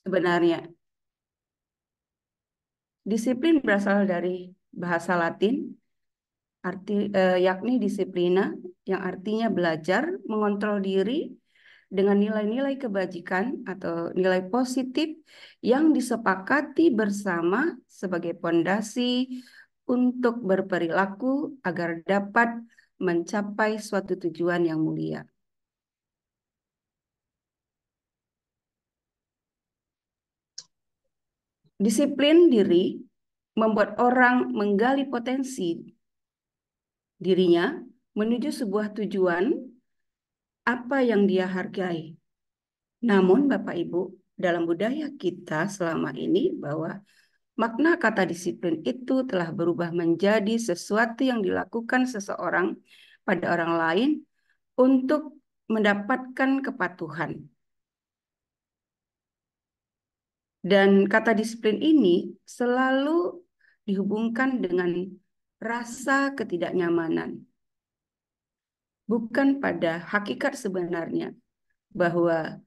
sebenarnya. Disiplin berasal dari bahasa Latin, yakni disiplina, yang artinya belajar mengontrol diri dengan nilai-nilai kebajikan atau nilai positif yang disepakati bersama sebagai pondasi untuk berperilaku agar dapat mencapai suatu tujuan yang mulia. Disiplin diri membuat orang menggali potensi dirinya menuju sebuah tujuan apa yang dia hargai. Namun Bapak Ibu, dalam budaya kita selama ini bahwa makna kata disiplin itu telah berubah menjadi sesuatu yang dilakukan seseorang pada orang lain untuk mendapatkan kepatuhan. Dan kata disiplin ini selalu dihubungkan dengan rasa ketidaknyamanan. Bukan pada hakikat sebenarnya bahwa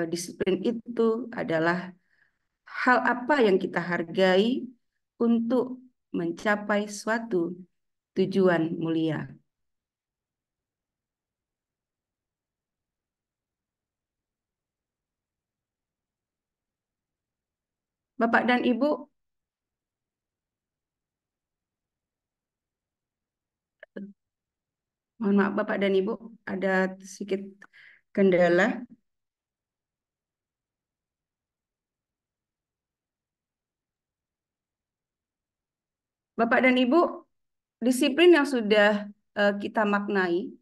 disiplin itu adalah hal apa yang kita hargai untuk mencapai suatu tujuan mulia. Bapak dan Ibu, mohon maaf Bapak dan Ibu, ada sedikit kendala. Bapak dan Ibu, disiplin yang sudah kita maknai,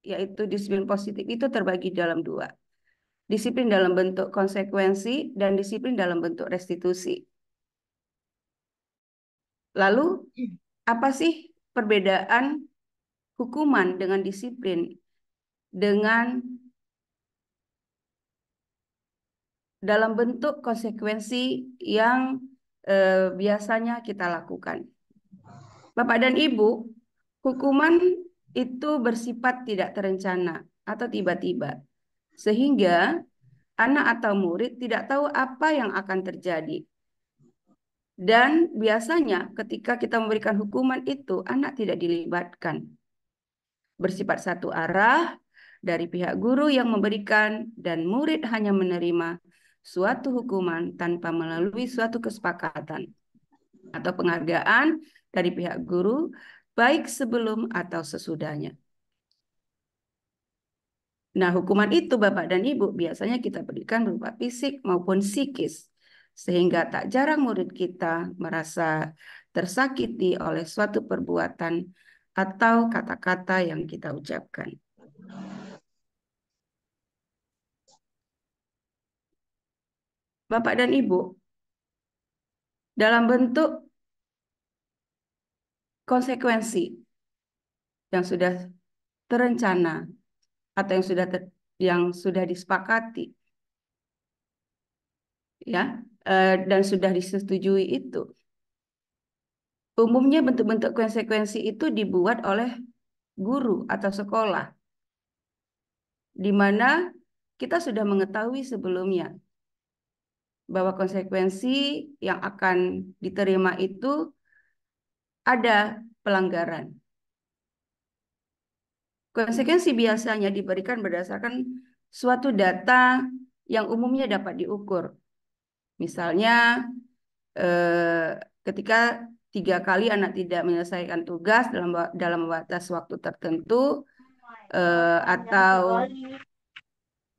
yaitu disiplin positif itu terbagi dalam dua. Disiplin dalam bentuk konsekuensi dan disiplin dalam bentuk restitusi. Lalu, apa sih perbedaan hukuman dengan disiplin dengan dalam bentuk konsekuensi yang biasanya kita lakukan? Bapak dan Ibu, hukuman itu bersifat tidak terencana atau tiba-tiba, sehingga anak atau murid tidak tahu apa yang akan terjadi. Dan biasanya ketika kita memberikan hukuman itu, anak tidak dilibatkan. Bersifat satu arah dari pihak guru yang memberikan dan murid hanya menerima suatu hukuman tanpa melalui suatu kesepakatan atau penghargaan dari pihak guru, baik sebelum atau sesudahnya. Nah, hukuman itu Bapak dan Ibu biasanya kita berikan berupa fisik maupun psikis, sehingga tak jarang murid kita merasa tersakiti oleh suatu perbuatan atau kata-kata yang kita ucapkan. Bapak dan Ibu, dalam bentuk konsekuensi yang sudah terencana atau yang sudah disepakati, ya, dan sudah disetujui itu. Umumnya bentuk-bentuk konsekuensi itu dibuat oleh guru atau sekolah, di mana kita sudah mengetahui sebelumnya bahwa konsekuensi yang akan diterima itu ada pelanggaran. Konsekuensi biasanya diberikan berdasarkan suatu data yang umumnya dapat diukur. Misalnya, ketika 3 kali anak tidak menyelesaikan tugas dalam batas waktu tertentu, atau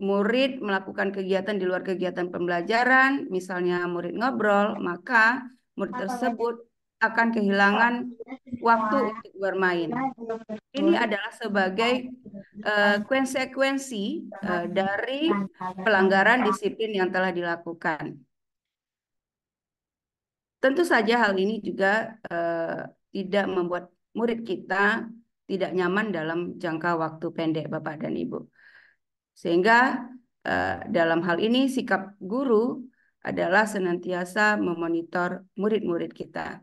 murid melakukan kegiatan di luar kegiatan pembelajaran, misalnya murid ngobrol, maka murid tersebut akan kehilangan waktu untuk bermain. Ini adalah sebagai konsekuensi dari pelanggaran disiplin yang telah dilakukan. Tentu saja hal ini juga tidak membuat murid kita tidak nyaman dalam jangka waktu pendek, Bapak dan Ibu. Sehingga dalam hal ini sikap guru adalah senantiasa memonitor murid-murid kita.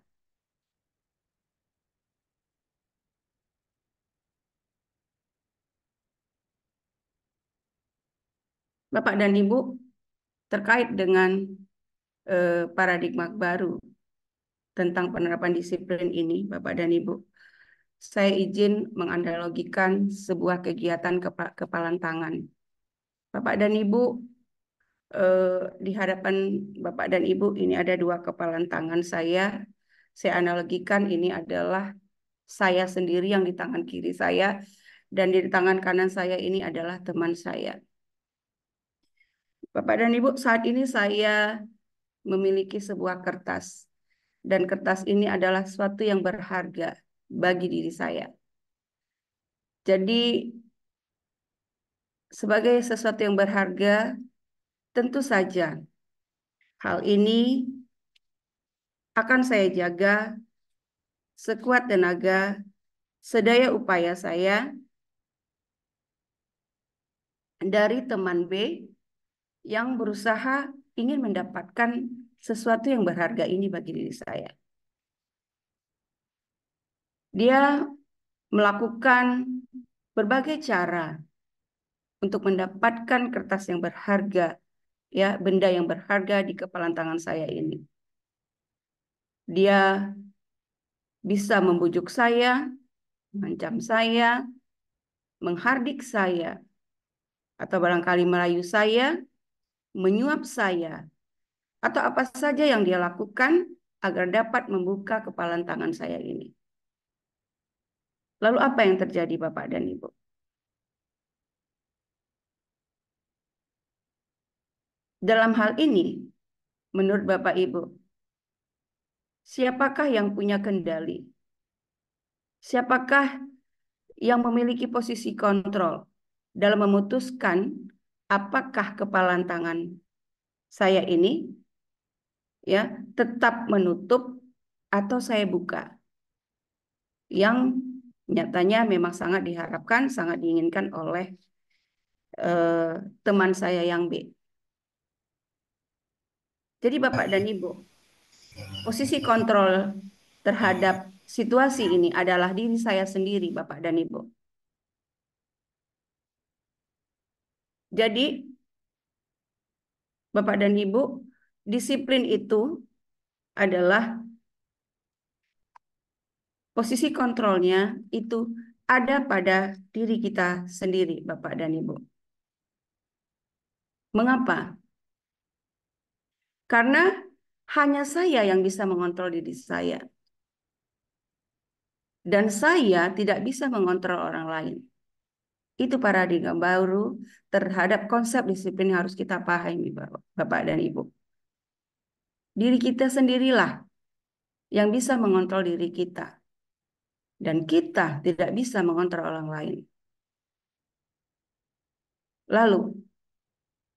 Bapak dan Ibu, terkait dengan paradigma baru tentang penerapan disiplin ini, Bapak dan Ibu, saya izin menganalogikan sebuah kegiatan kepalan tangan. Bapak dan Ibu, di hadapan Bapak dan Ibu ini ada dua kepalan tangan saya. Saya analogikan ini adalah saya sendiri yang di tangan kiri saya, dan di tangan kanan saya ini adalah teman saya. Bapak dan Ibu, saat ini saya memiliki sebuah kertas. Dan kertas ini adalah sesuatu yang berharga bagi diri saya. Jadi, sebagai sesuatu yang berharga, tentu saja hal ini akan saya jaga sekuat tenaga, sedaya upaya saya dari teman B yang berusaha ingin mendapatkan sesuatu yang berharga ini bagi diri saya. Dia melakukan berbagai cara untuk mendapatkan kertas yang berharga, ya, benda yang berharga di kepalan tangan saya ini. Dia bisa membujuk saya, mengancam saya, menghardik saya, atau barangkali merayu saya, menyuap saya, atau apa saja yang dia lakukan agar dapat membuka kepalan tangan saya ini. Lalu apa yang terjadi, Bapak dan Ibu? Dalam hal ini, menurut Bapak Ibu, siapakah yang punya kendali? Siapakah yang memiliki posisi kontrol dalam memutuskan apakah kepalan tangan saya ini, ya, tetap menutup atau saya buka? Yang nyatanya memang sangat diharapkan, sangat diinginkan oleh teman saya yang B. Jadi Bapak dan Ibu, posisi kontrol terhadap situasi ini adalah diri saya sendiri, Bapak dan Ibu. Jadi Bapak dan Ibu, disiplin itu adalah posisi kontrolnya itu ada pada diri kita sendiri, Bapak dan Ibu. Mengapa? Karena hanya saya yang bisa mengontrol diri saya. Dan saya tidak bisa mengontrol orang lain. Itu paradigma baru terhadap konsep disiplin yang harus kita pahami, Bapak dan Ibu. Diri kita sendirilah yang bisa mengontrol diri kita. Dan kita tidak bisa mengontrol orang lain. Lalu,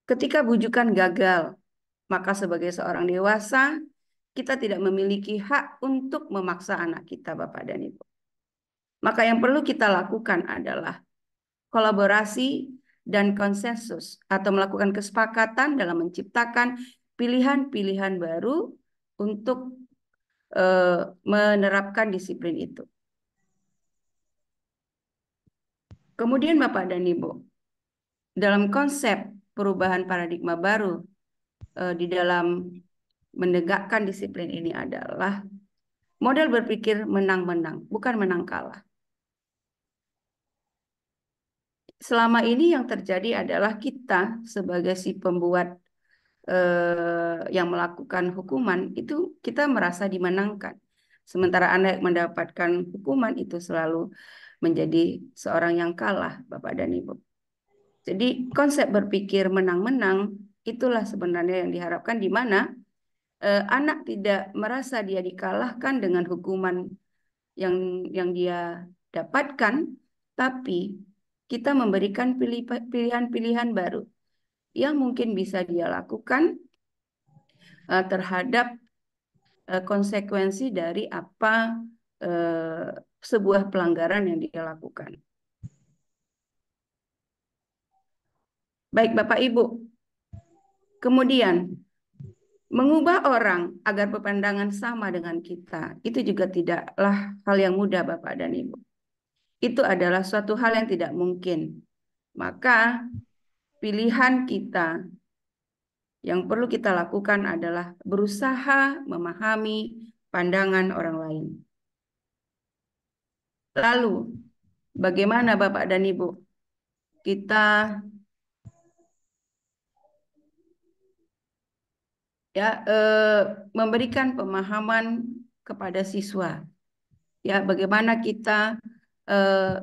ketika bujukan gagal, maka sebagai seorang dewasa, kita tidak memiliki hak untuk memaksa anak kita, Bapak dan Ibu. Maka yang perlu kita lakukan adalah kolaborasi dan konsensus atau melakukan kesepakatan dalam menciptakan pilihan-pilihan baru untuk menerapkan disiplin itu. Kemudian Bapak dan Ibu, dalam konsep perubahan paradigma baru di dalam menegakkan disiplin ini adalah model berpikir menang-menang, bukan menang kalah. Selama ini yang terjadi adalah kita sebagai si pembuat yang melakukan hukuman itu kita merasa dimenangkan. Sementara Anda yang mendapatkan hukuman itu selalu menjadi seorang yang kalah, Bapak dan Ibu. Jadi konsep berpikir menang-menang itulah sebenarnya yang diharapkan, di mana anak tidak merasa dia dikalahkan dengan hukuman yang dia dapatkan, tapi kita memberikan pilihan-pilihan baru yang mungkin bisa dia lakukan terhadap konsekuensi dari apa sebuah pelanggaran yang dia lakukan. Baik Bapak Ibu, kemudian mengubah orang agar berpandangan sama dengan kita, itu juga tidaklah hal yang mudah Bapak dan Ibu. Itu adalah suatu hal yang tidak mungkin. Maka pilihan kita Yang perlu kita lakukan adalah berusaha memahami pandangan orang lain. Lalu, bagaimana Bapak dan Ibu? Kita ya memberikan pemahaman kepada siswa. Ya, bagaimana kita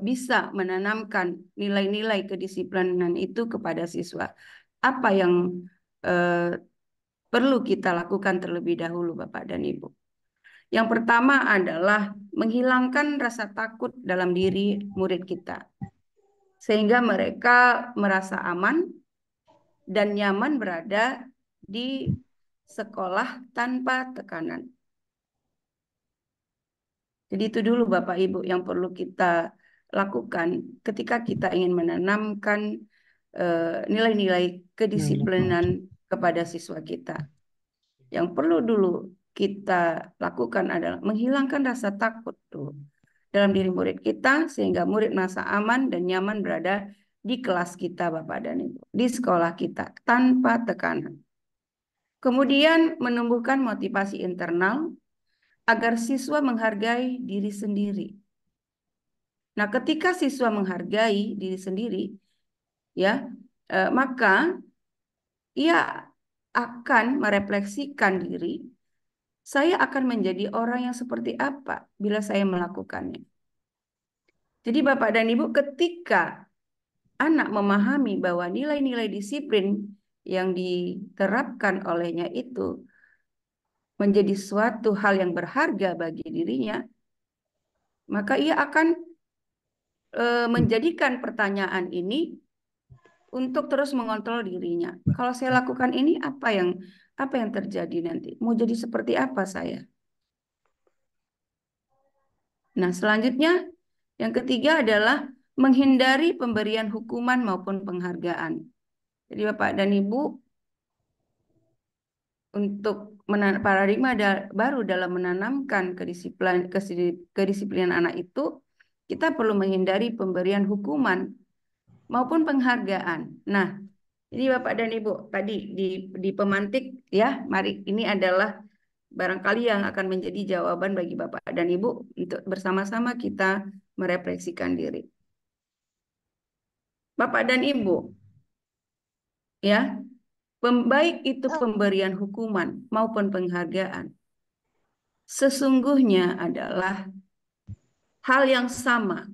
bisa menanamkan nilai-nilai kedisiplinan itu kepada siswa. Apa yang eh, perlu kita lakukan terlebih dahulu, Bapak dan Ibu? Yang pertama adalah menghilangkan rasa takut dalam diri murid kita, sehingga mereka merasa aman dan nyaman berada di sekolah tanpa tekanan. Jadi itu dulu Bapak Ibu yang perlu kita lakukan ketika kita ingin menanamkan nilai-nilai kedisiplinan kepada siswa kita. Yang perlu dulu kita lakukan adalah menghilangkan rasa takut dulu dalam diri murid kita sehingga murid merasa aman dan nyaman berada di kelas kita Bapak dan Ibu, di sekolah kita tanpa tekanan. Kemudian menumbuhkan motivasi internal agar siswa menghargai diri sendiri. Nah, ketika siswa menghargai diri sendiri, ya, maka ia akan merefleksikan diri, saya akan menjadi orang yang seperti apa bila saya melakukannya. Jadi Bapak dan Ibu, ketika anak memahami bahwa nilai-nilai disiplin yang diterapkan olehnya itu menjadi suatu hal yang berharga bagi dirinya, maka ia akan menjadikan pertanyaan ini untuk terus mengontrol dirinya. Kalau saya lakukan ini, apa yang terjadi nanti? Mau jadi seperti apa saya? Nah, selanjutnya yang ketiga adalah menghindari pemberian hukuman maupun penghargaan. Jadi Bapak dan Ibu, untuk paradigma baru dalam menanamkan kedisiplinan anak itu, kita perlu menghindari pemberian hukuman maupun penghargaan. Nah, ini Bapak dan Ibu, tadi di pemantik ya, mari ini adalah barangkali yang akan menjadi jawaban bagi Bapak dan Ibu untuk bersama-sama kita merefleksikan diri. Bapak dan Ibu, ya, baik itu pemberian hukuman maupun penghargaan, sesungguhnya adalah hal yang sama.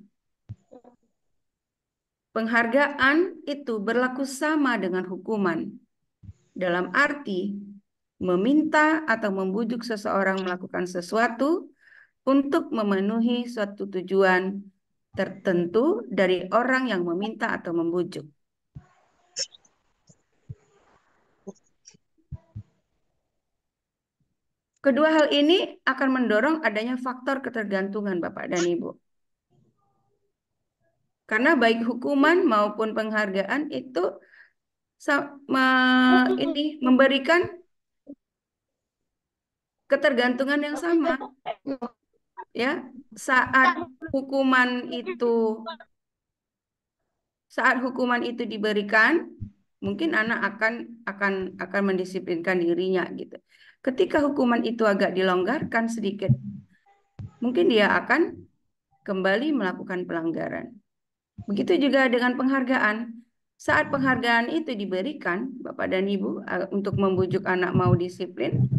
Penghargaan itu berlaku sama dengan hukuman. Dalam arti meminta atau membujuk seseorang melakukan sesuatu untuk memenuhi suatu tujuan tertentu dari orang yang meminta atau membujuk. Kedua hal ini akan mendorong adanya faktor ketergantungan Bapak dan Ibu. Karena baik hukuman maupun penghargaan itu memberikan ketergantungan yang sama. Ya, saat hukuman itu diberikan, mungkin anak akan mendisiplinkan dirinya gitu. Ketika hukuman itu agak dilonggarkan sedikit, mungkin dia akan kembali melakukan pelanggaran. Begitu juga dengan penghargaan. Saat penghargaan itu diberikan, Bapak dan Ibu, untuk membujuk anak mau disiplin,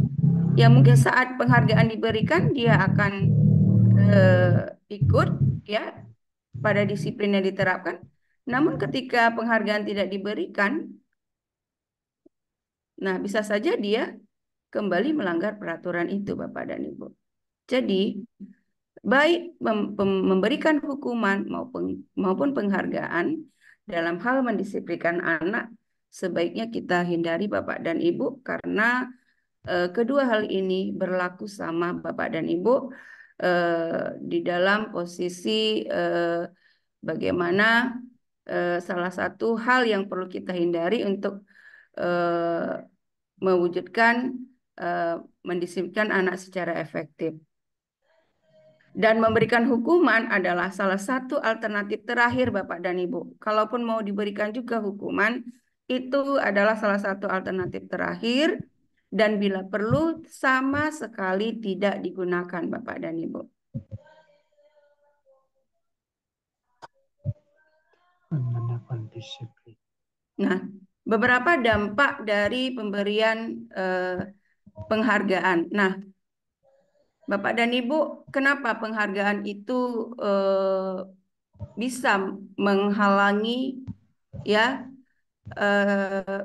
ya mungkin saat penghargaan diberikan, dia akan ikut ya pada disiplin yang diterapkan. Namun ketika penghargaan tidak diberikan, nah bisa saja dia kembali melanggar peraturan itu, Bapak dan Ibu. Jadi, baik memberikan hukuman maupun penghargaan dalam hal mendisiplinkan anak, sebaiknya kita hindari Bapak dan Ibu karena kedua hal ini berlaku sama Bapak dan Ibu di dalam posisi bagaimana salah satu hal yang perlu kita hindari untuk mewujudkan mendisiplinkan anak secara efektif. Dan memberikan hukuman adalah salah satu alternatif terakhir Bapak dan Ibu. Kalaupun mau diberikan juga hukuman, itu adalah salah satu alternatif terakhir dan bila perlu sama sekali tidak digunakan, Bapak dan Ibu. Menggunakan disiplin. Nah, beberapa dampak dari pemberian penghargaan. Nah, Bapak dan Ibu, kenapa penghargaan itu bisa menghalangi ya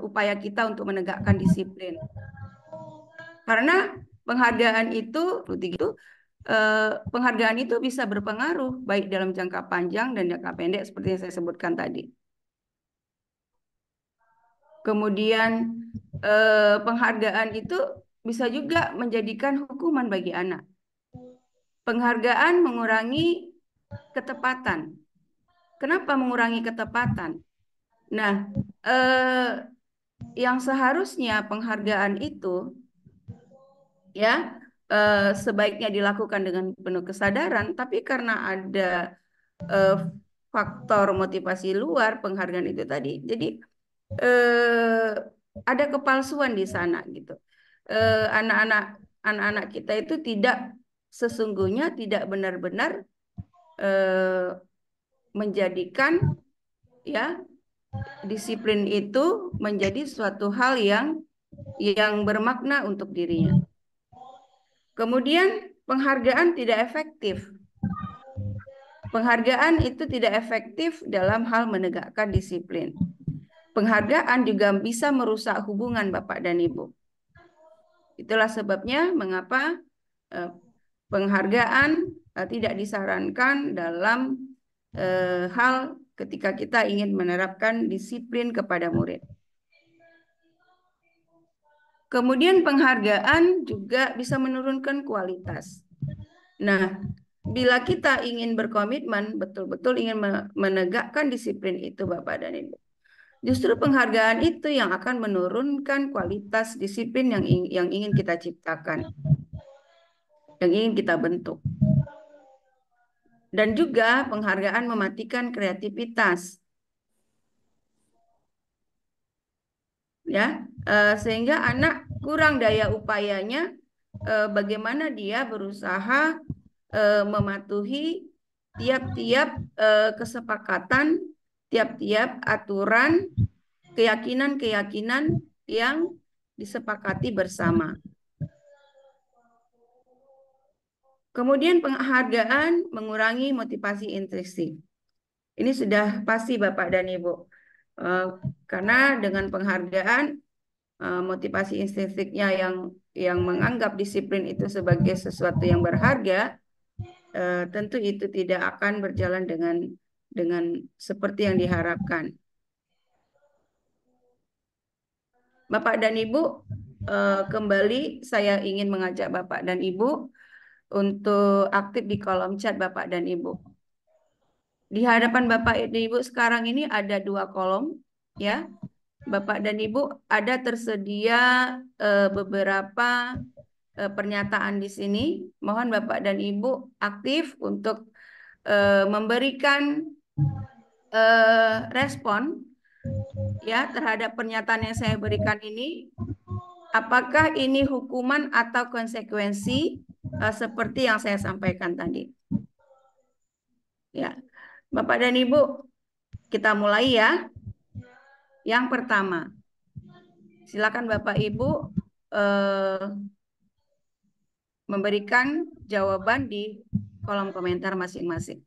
upaya kita untuk menegakkan disiplin? Karena penghargaan itu, penghargaan itu bisa berpengaruh baik dalam jangka panjang dan jangka pendek seperti yang saya sebutkan tadi. Kemudian penghargaan itu bisa juga menjadikan hukuman bagi anak. Penghargaan mengurangi ketepatan. Kenapa mengurangi ketepatan? Nah, eh, yang seharusnya penghargaan itu ya sebaiknya dilakukan dengan penuh kesadaran, tapi karena ada eh, faktor motivasi luar penghargaan itu tadi, jadi eh, ada kepalsuan di sana gitu. Anak-anak anak-anak kita itu tidak sesungguhnya tidak benar-benar eh, menjadikan ya disiplin itu menjadi suatu hal yang bermakna untuk dirinya. Kemudian penghargaan tidak efektif. Penghargaan itu tidak efektif dalam hal menegakkan disiplin. Penghargaan juga bisa merusak hubungan Bapak dan Ibu. Itulah sebabnya mengapa eh, penghargaan tidak disarankan dalam hal ketika kita ingin menerapkan disiplin kepada murid. Kemudian penghargaan juga bisa menurunkan kualitas. Nah, bila kita ingin berkomitmen, betul-betul ingin menegakkan disiplin itu Bapak dan Ibu. Justru penghargaan itu yang akan menurunkan kualitas disiplin yang ingin kita ciptakan, yang ingin kita bentuk. Dan juga penghargaan mematikan kreativitas, ya, sehingga anak kurang daya upayanya, bagaimana dia berusaha mematuhi tiap-tiap kesepakatan, tiap-tiap aturan, keyakinan-keyakinan yang disepakati bersama. Kemudian penghargaan mengurangi motivasi intrinsik. Ini sudah pasti Bapak dan Ibu. Karena dengan penghargaan motivasi intrinsiknya yang menganggap disiplin itu sebagai sesuatu yang berharga, tentu itu tidak akan berjalan dengan seperti yang diharapkan. Bapak dan Ibu, kembali saya ingin mengajak Bapak dan Ibu untuk aktif di kolom chat Bapak dan Ibu. Di hadapan Bapak dan Ibu sekarang ini ada 2 kolom, ya. Bapak dan Ibu ada tersedia beberapa pernyataan di sini. Mohon Bapak dan Ibu aktif untuk memberikan respon ya terhadap pernyataan yang saya berikan ini. Apakah ini hukuman atau konsekuensi seperti yang saya sampaikan tadi? Ya, Bapak dan Ibu, kita mulai ya. Yang pertama, silakan Bapak Ibu eh, memberikan jawaban di kolom komentar masing-masing.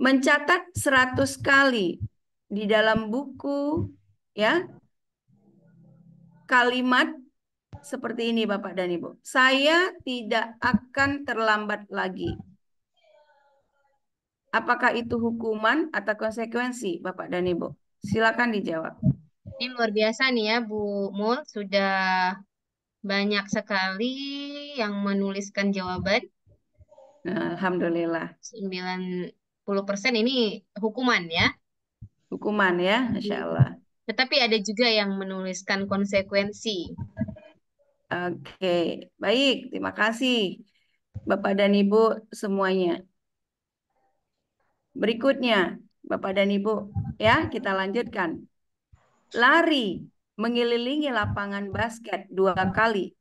Mencatat 100 kali di dalam buku ya kalimat seperti ini Bapak dan Ibu. Saya tidak akan terlambat lagi. Apakah itu hukuman atau konsekuensi Bapak dan Ibu? Silakan dijawab. Ini luar biasa nih ya Bu Mul, sudah banyak sekali yang menuliskan jawaban. Nah, Alhamdulillah. 90% ini hukuman ya. Hukuman ya, Masya Allah. Tetapi ada juga yang menuliskan konsekuensi. Oke, baik. Terima kasih Bapak dan Ibu semuanya. Berikutnya, Bapak dan Ibu, ya kita lanjutkan. lari mengelilingi lapangan basket 2 kali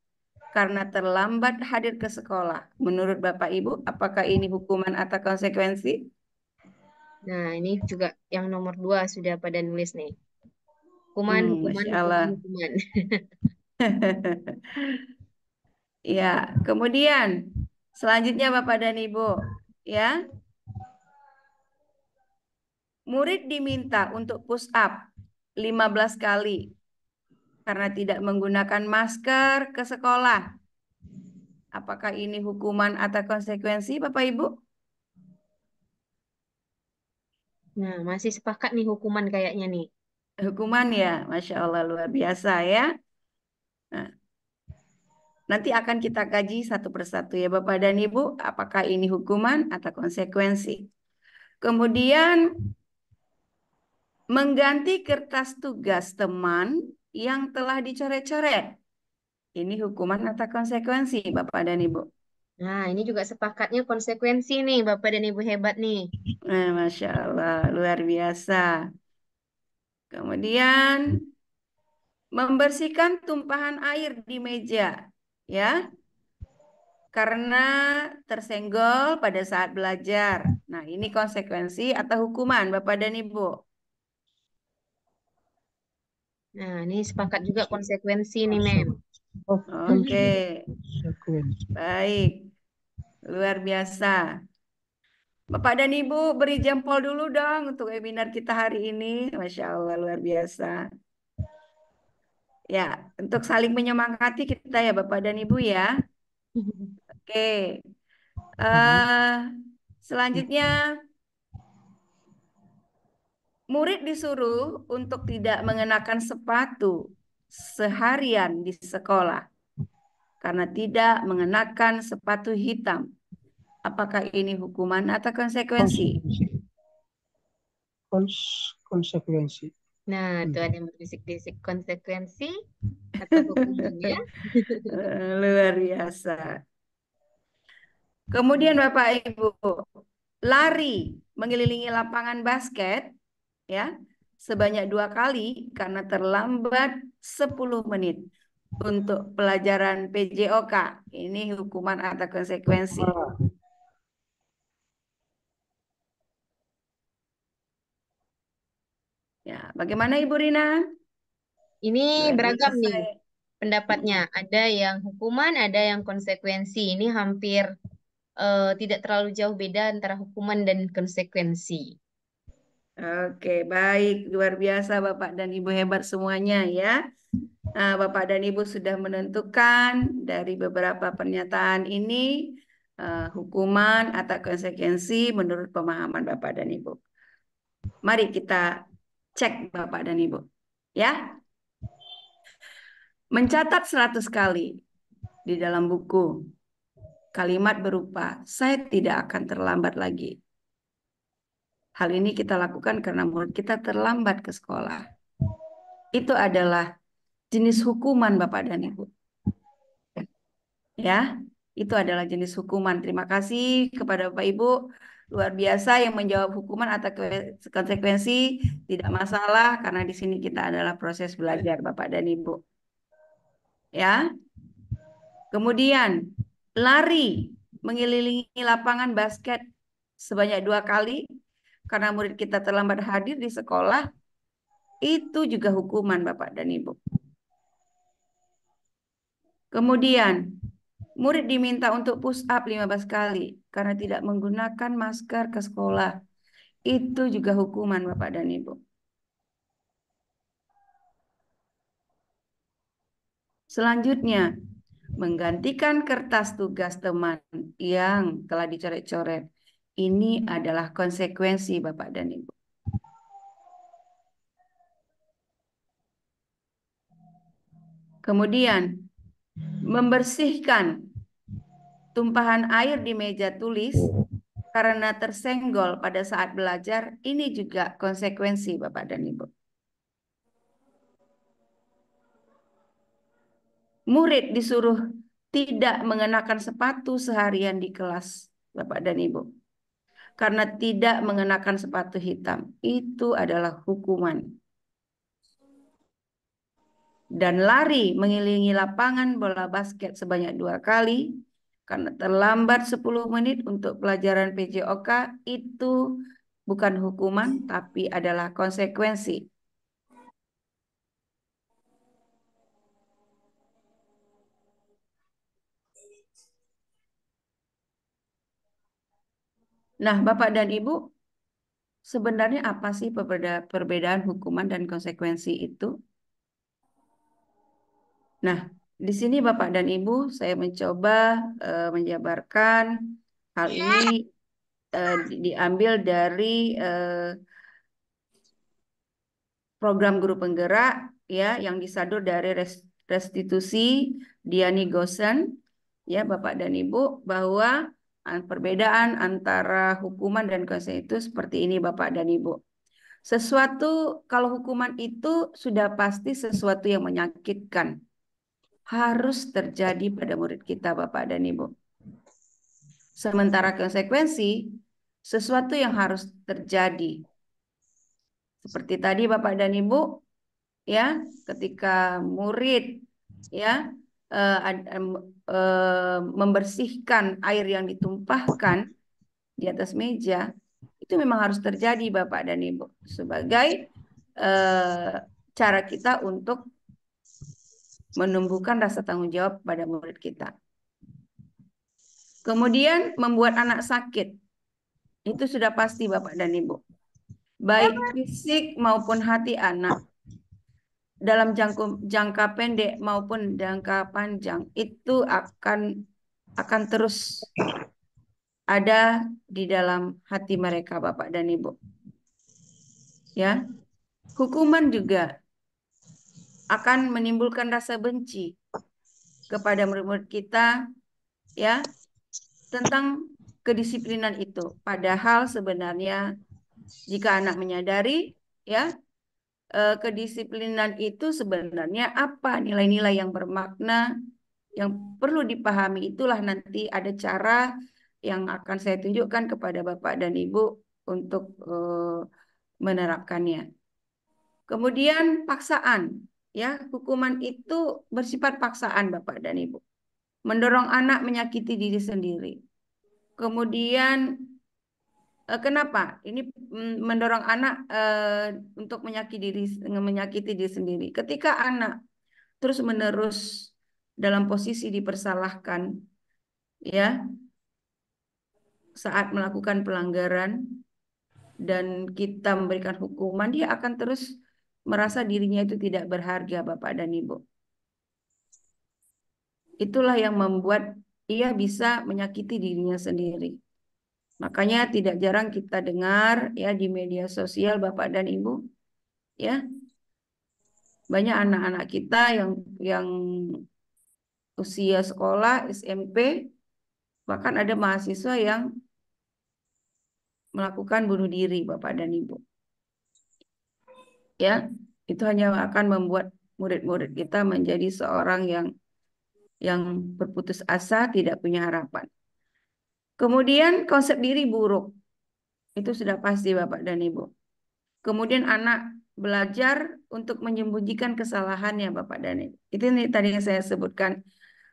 karena terlambat hadir ke sekolah. Menurut Bapak Ibu, apakah ini hukuman atau konsekuensi? Nah, ini juga yang nomor 2 sudah pada nulis nih. Hukuman, hukuman, Masya hukuman, Allah. hukuman. Ya, kemudian selanjutnya Bapak dan Ibu, ya, murid diminta untuk push up 15 kali karena tidak menggunakan masker ke sekolah. Apakah ini hukuman atau konsekuensi, Bapak Ibu? Nah, masih sepakat nih hukuman kayaknya nih. Hukuman ya, Masya Allah luar biasa ya. Nah, nanti akan kita kaji satu persatu ya Bapak dan Ibu, apakah ini hukuman atau konsekuensi. Kemudian mengganti kertas tugas teman yang telah dicoret-coret. Ini hukuman atau konsekuensi Bapak dan Ibu. Nah, ini juga sepakatnya konsekuensi nih, Bapak dan Ibu hebat nih. Nah, Masya Allah luar biasa. Kemudian membersihkan tumpahan air di meja, ya, karena tersenggol pada saat belajar. Nah, ini konsekuensi atau hukuman, Bapak dan Ibu. Nah, ini sepakat juga konsekuensi nih, Mem. Oh, Oke, konsekuensi. baik, luar biasa. Bapak dan Ibu beri jempol dulu dong untuk webinar kita hari ini. Masya Allah, luar biasa. Ya, untuk saling menyemangati kita ya Bapak dan Ibu ya. Oke, Kami eh selanjutnya murid disuruh untuk tidak mengenakan sepatu seharian di sekolah karena tidak mengenakan sepatu hitam. Apakah ini hukuman atau konsekuensi? konsekuensi. Konsekuensi. Nah, Hmm. tuh ada yang berisik-bisik konsekuensi atau hukumannya. Luar biasa. Kemudian Bapak Ibu, lari mengelilingi lapangan basket ya sebanyak 2 kali karena terlambat 10 menit untuk pelajaran PJOK. Ini hukuman atau konsekuensi. Ah, Ya, bagaimana Ibu Rina? Ini Luar beragam biasa nih ya. pendapatnya. Mm-mm. Ada yang hukuman, ada yang konsekuensi. Ini hampir tidak terlalu jauh beda antara hukuman dan konsekuensi. Oke, baik. Luar biasa Bapak dan Ibu hebat semuanya ya. Nah, Bapak dan Ibu sudah menentukan dari beberapa pernyataan ini hukuman atau konsekuensi menurut pemahaman Bapak dan Ibu. Mari kita cek Bapak dan Ibu. Ya, mencatat 100 kali di dalam buku. Kalimat berupa, saya tidak akan terlambat lagi. Hal ini kita lakukan karena murid kita terlambat ke sekolah. Itu adalah jenis hukuman Bapak dan Ibu. Ya, itu adalah jenis hukuman. Terima kasih kepada Bapak Ibu luar biasa yang menjawab hukuman atau konsekuensi tidak masalah karena di sini kita adalah proses belajar Bapak dan Ibu. Ya. Kemudian lari mengelilingi lapangan basket sebanyak 2 kali karena murid kita terlambat hadir di sekolah. Itu juga hukuman Bapak dan Ibu. Kemudian murid diminta untuk push up 15 kali karena tidak menggunakan masker ke sekolah. Itu juga hukuman Bapak dan Ibu. Selanjutnya, menggantikan kertas tugas teman yang telah dicoret-coret. Ini adalah konsekuensi Bapak dan Ibu. Kemudian, membersihkan tumpahan air di meja tulis karena tersenggol pada saat belajar. Ini juga konsekuensi Bapak dan Ibu. Murid disuruh tidak mengenakan sepatu seharian di kelas, Bapak dan Ibu. Karena tidak mengenakan sepatu hitam. Itu adalah hukuman. dan lari mengelilingi lapangan bola basket sebanyak 2 kali karena terlambat 10 menit untuk pelajaran PJOK, itu bukan hukuman tapi adalah konsekuensi. Nah, Bapak dan Ibu, sebenarnya apa sih perbedaan hukuman dan konsekuensi itu? Nah, di sini Bapak dan Ibu, saya mencoba menjabarkan hal ini diambil dari program guru penggerak ya yang disadur dari restitusi Diani Gosen ya Bapak dan Ibu, bahwa perbedaan antara hukuman dan konsekuensi itu seperti ini Bapak dan Ibu. Sesuatu, kalau hukuman itu sudah pasti sesuatu yang menyakitkan, harus terjadi pada murid kita Bapak dan Ibu. Sementara konsekuensi, sesuatu yang harus terjadi. Seperti tadi Bapak dan Ibu, ya, ketika murid ya membersihkan air yang ditumpahkan di atas meja, itu memang harus terjadi Bapak dan Ibu sebagai cara kita untuk menumbuhkan rasa tanggung jawab pada murid kita. Kemudian membuat anak sakit, itu sudah pasti Bapak dan Ibu. Baik fisik maupun hati anak, dalam jangka pendek maupun jangka panjang, itu akan terus ada di dalam hati mereka Bapak dan Ibu. Ya. Hukuman juga akan menimbulkan rasa benci kepada murid-murid kita ya tentang kedisiplinan itu. Padahal sebenarnya jika anak menyadari ya kedisiplinan itu sebenarnya apa, nilai-nilai yang bermakna yang perlu dipahami, itulah nanti ada cara yang akan saya tunjukkan kepada Bapak dan Ibu untuk menerapkannya. Kemudian paksaan, ya, hukuman itu bersifat paksaan Bapak dan Ibu. Mendorong anak menyakiti diri sendiri. Kemudian kenapa? Ini mendorong anak untuk menyakiti diri sendiri. Ketika anak terus-menerus dalam posisi dipersalahkan, ya, saat melakukan pelanggaran dan kita memberikan hukuman, dia akan terus merasa dirinya itu tidak berharga, Bapak dan Ibu. Itulah yang membuat ia bisa menyakiti dirinya sendiri. Makanya tidak jarang kita dengar ya di media sosial Bapak dan Ibu, ya, banyak anak-anak kita yang usia sekolah SMP, bahkan ada mahasiswa yang melakukan bunuh diri Bapak dan Ibu. Ya, itu hanya akan membuat murid-murid kita menjadi seorang yang berputus asa, tidak punya harapan. Kemudian konsep diri buruk, itu sudah pasti Bapak dan Ibu. Kemudian anak belajar untuk menyembunyikan kesalahannya Bapak dan Ibu. Itu nih tadi yang saya sebutkan.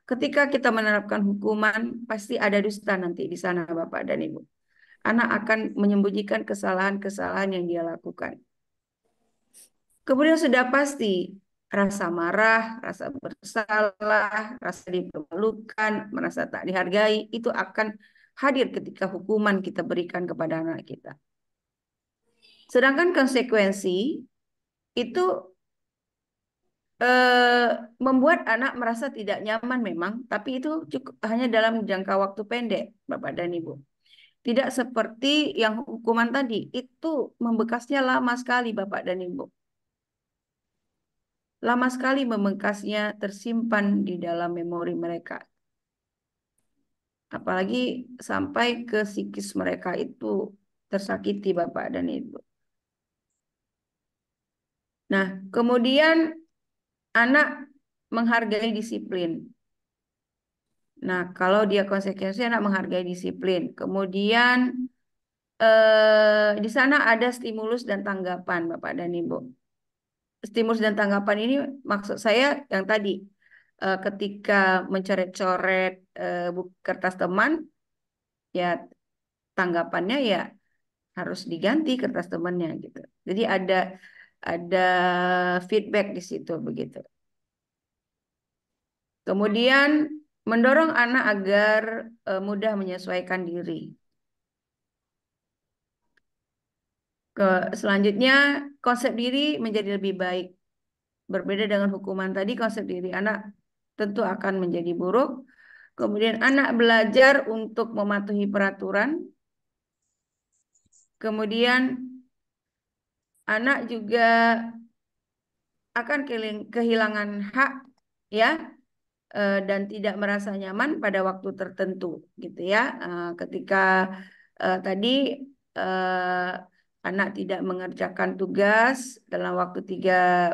Ketika kita menerapkan hukuman, pasti ada dusta nanti di sana Bapak dan Ibu. Anak akan menyembunyikan kesalahan-kesalahan yang dia lakukan. Kemudian sudah pasti rasa marah, rasa bersalah, rasa dipermalukan, merasa tak dihargai, itu akan hadir ketika hukuman kita berikan kepada anak kita. Sedangkan konsekuensi itu membuat anak merasa tidak nyaman memang, tapi itu cukup hanya dalam jangka waktu pendek, Bapak dan Ibu. Tidak seperti yang hukuman tadi, itu membekasnya lama sekali, Bapak dan Ibu. Lama sekali membekasnya, tersimpan di dalam memori mereka. Apalagi sampai ke psikis mereka itu tersakiti, Bapak dan Ibu. Nah, kemudian anak menghargai disiplin. Nah, kalau dia konsekuensi anak menghargai disiplin. Kemudian di sana ada stimulus dan tanggapan, Bapak dan Ibu. stimulus dan tanggapan ini maksud saya yang tadi ketika mencoret-coret kertas teman, ya tanggapannya ya harus diganti kertas temannya gitu. Jadi ada feedback di situ begitu. Kemudian mendorong anak agar mudah menyesuaikan diri. Selanjutnya konsep diri menjadi lebih baik. Berbeda dengan hukuman tadi, konsep diri anak tentu akan menjadi buruk. Kemudian anak belajar untuk mematuhi peraturan. Kemudian anak juga akan kehilangan hak ya dan tidak merasa nyaman pada waktu tertentu gitu ya. Ketika tadi eh, anak tidak mengerjakan tugas dalam waktu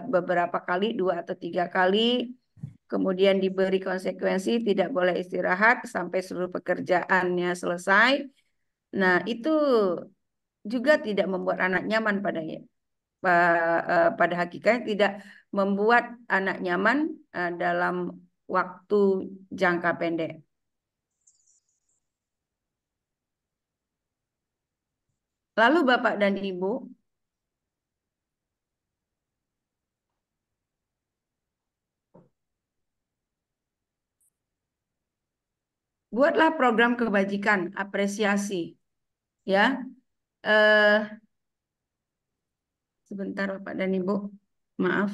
beberapa kali, 2 atau 3 kali, kemudian diberi konsekuensi tidak boleh istirahat sampai seluruh pekerjaannya selesai. Nah, itu juga tidak membuat anak nyaman pada hakikatnya tidak membuat anak nyaman dalam waktu jangka pendek. Lalu Bapak dan Ibu, buatlah program kebajikan, apresiasi, ya. Sebentar Bapak dan Ibu, maaf.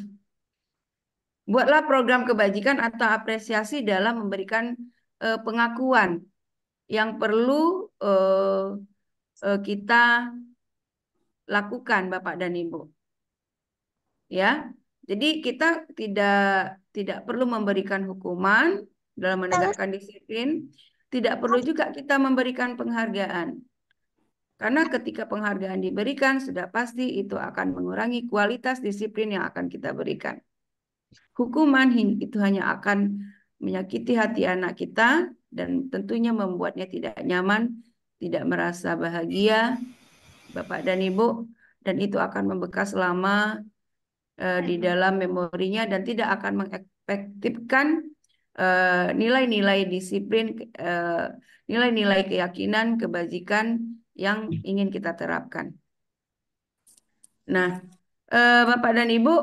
Buatlah program kebajikan atau apresiasi dalam memberikan pengakuan yang perlu kita lakukan Bapak dan Ibu. Ya. Jadi kita tidak perlu memberikan hukuman dalam menegakkan disiplin, tidak perlu juga kita memberikan penghargaan. Karena ketika penghargaan diberikan, sudah pasti itu akan mengurangi kualitas disiplin yang akan kita berikan. Hukuman itu hanya akan menyakiti hati anak kita dan tentunya membuatnya tidak nyaman, tidak merasa bahagia, Bapak dan Ibu, dan itu akan membekas lama di dalam memorinya dan tidak akan mengefektifkan nilai-nilai disiplin, nilai-nilai keyakinan, kebajikan yang ingin kita terapkan. Nah, Bapak dan Ibu,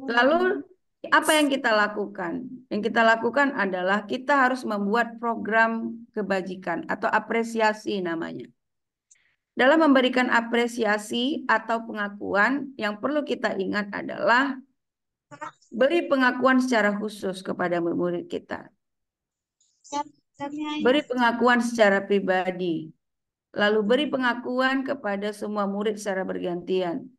lalu apa yang kita lakukan? Yang kita lakukan adalah kita harus membuat program kebajikan atau apresiasi namanya. Dalam memberikan apresiasi atau pengakuan, yang perlu kita ingat adalah beri pengakuan secara khusus kepada murid kita. Beri pengakuan secara pribadi. Lalu beri pengakuan kepada semua murid secara bergantian.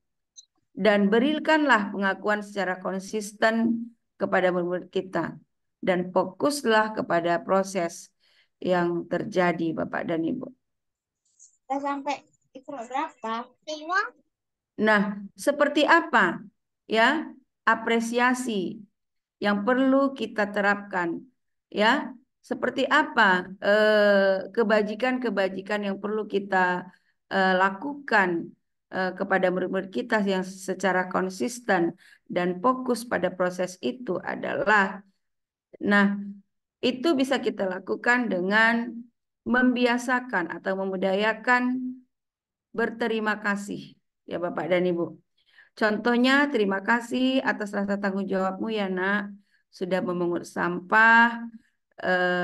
Dan berikanlah pengakuan secara konsisten kepada murid kita. Dan fokuslah kepada proses yang terjadi, Bapak dan Ibu. Sampai itu berapa? 5. Nah, seperti apa ya apresiasi yang perlu kita terapkan? Ya, seperti apa kebajikan-kebajikan yang perlu kita lakukan kepada murid-murid kita yang secara konsisten dan fokus pada proses itu adalah, nah, itu bisa kita lakukan dengan membiasakan atau memudayakan berterima kasih, ya Bapak dan Ibu. Contohnya, terima kasih atas rasa tanggung jawabmu ya nak, sudah memungut sampah,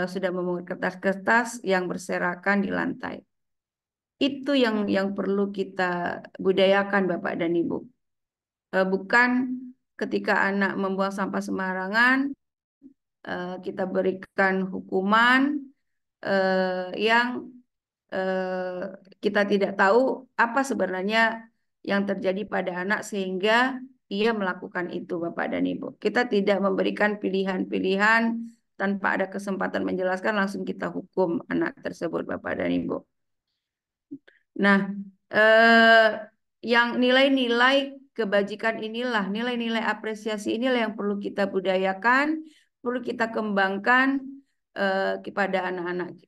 sudah memungut kertas-kertas yang berserakan di lantai. Itu yang perlu kita budayakan Bapak dan Ibu. Bukan ketika anak membuang sampah sembarangan, kita berikan hukuman yang kita tidak tahu apa sebenarnya yang terjadi pada anak sehingga ia melakukan itu, Bapak dan Ibu. Kita tidak memberikan pilihan-pilihan tanpa ada kesempatan menjelaskan, langsung kita hukum anak tersebut, Bapak dan Ibu. Nah, yang nilai-nilai kebajikan inilah, nilai-nilai apresiasi inilah yang perlu kita budayakan, perlu kita kembangkan kepada anak-anak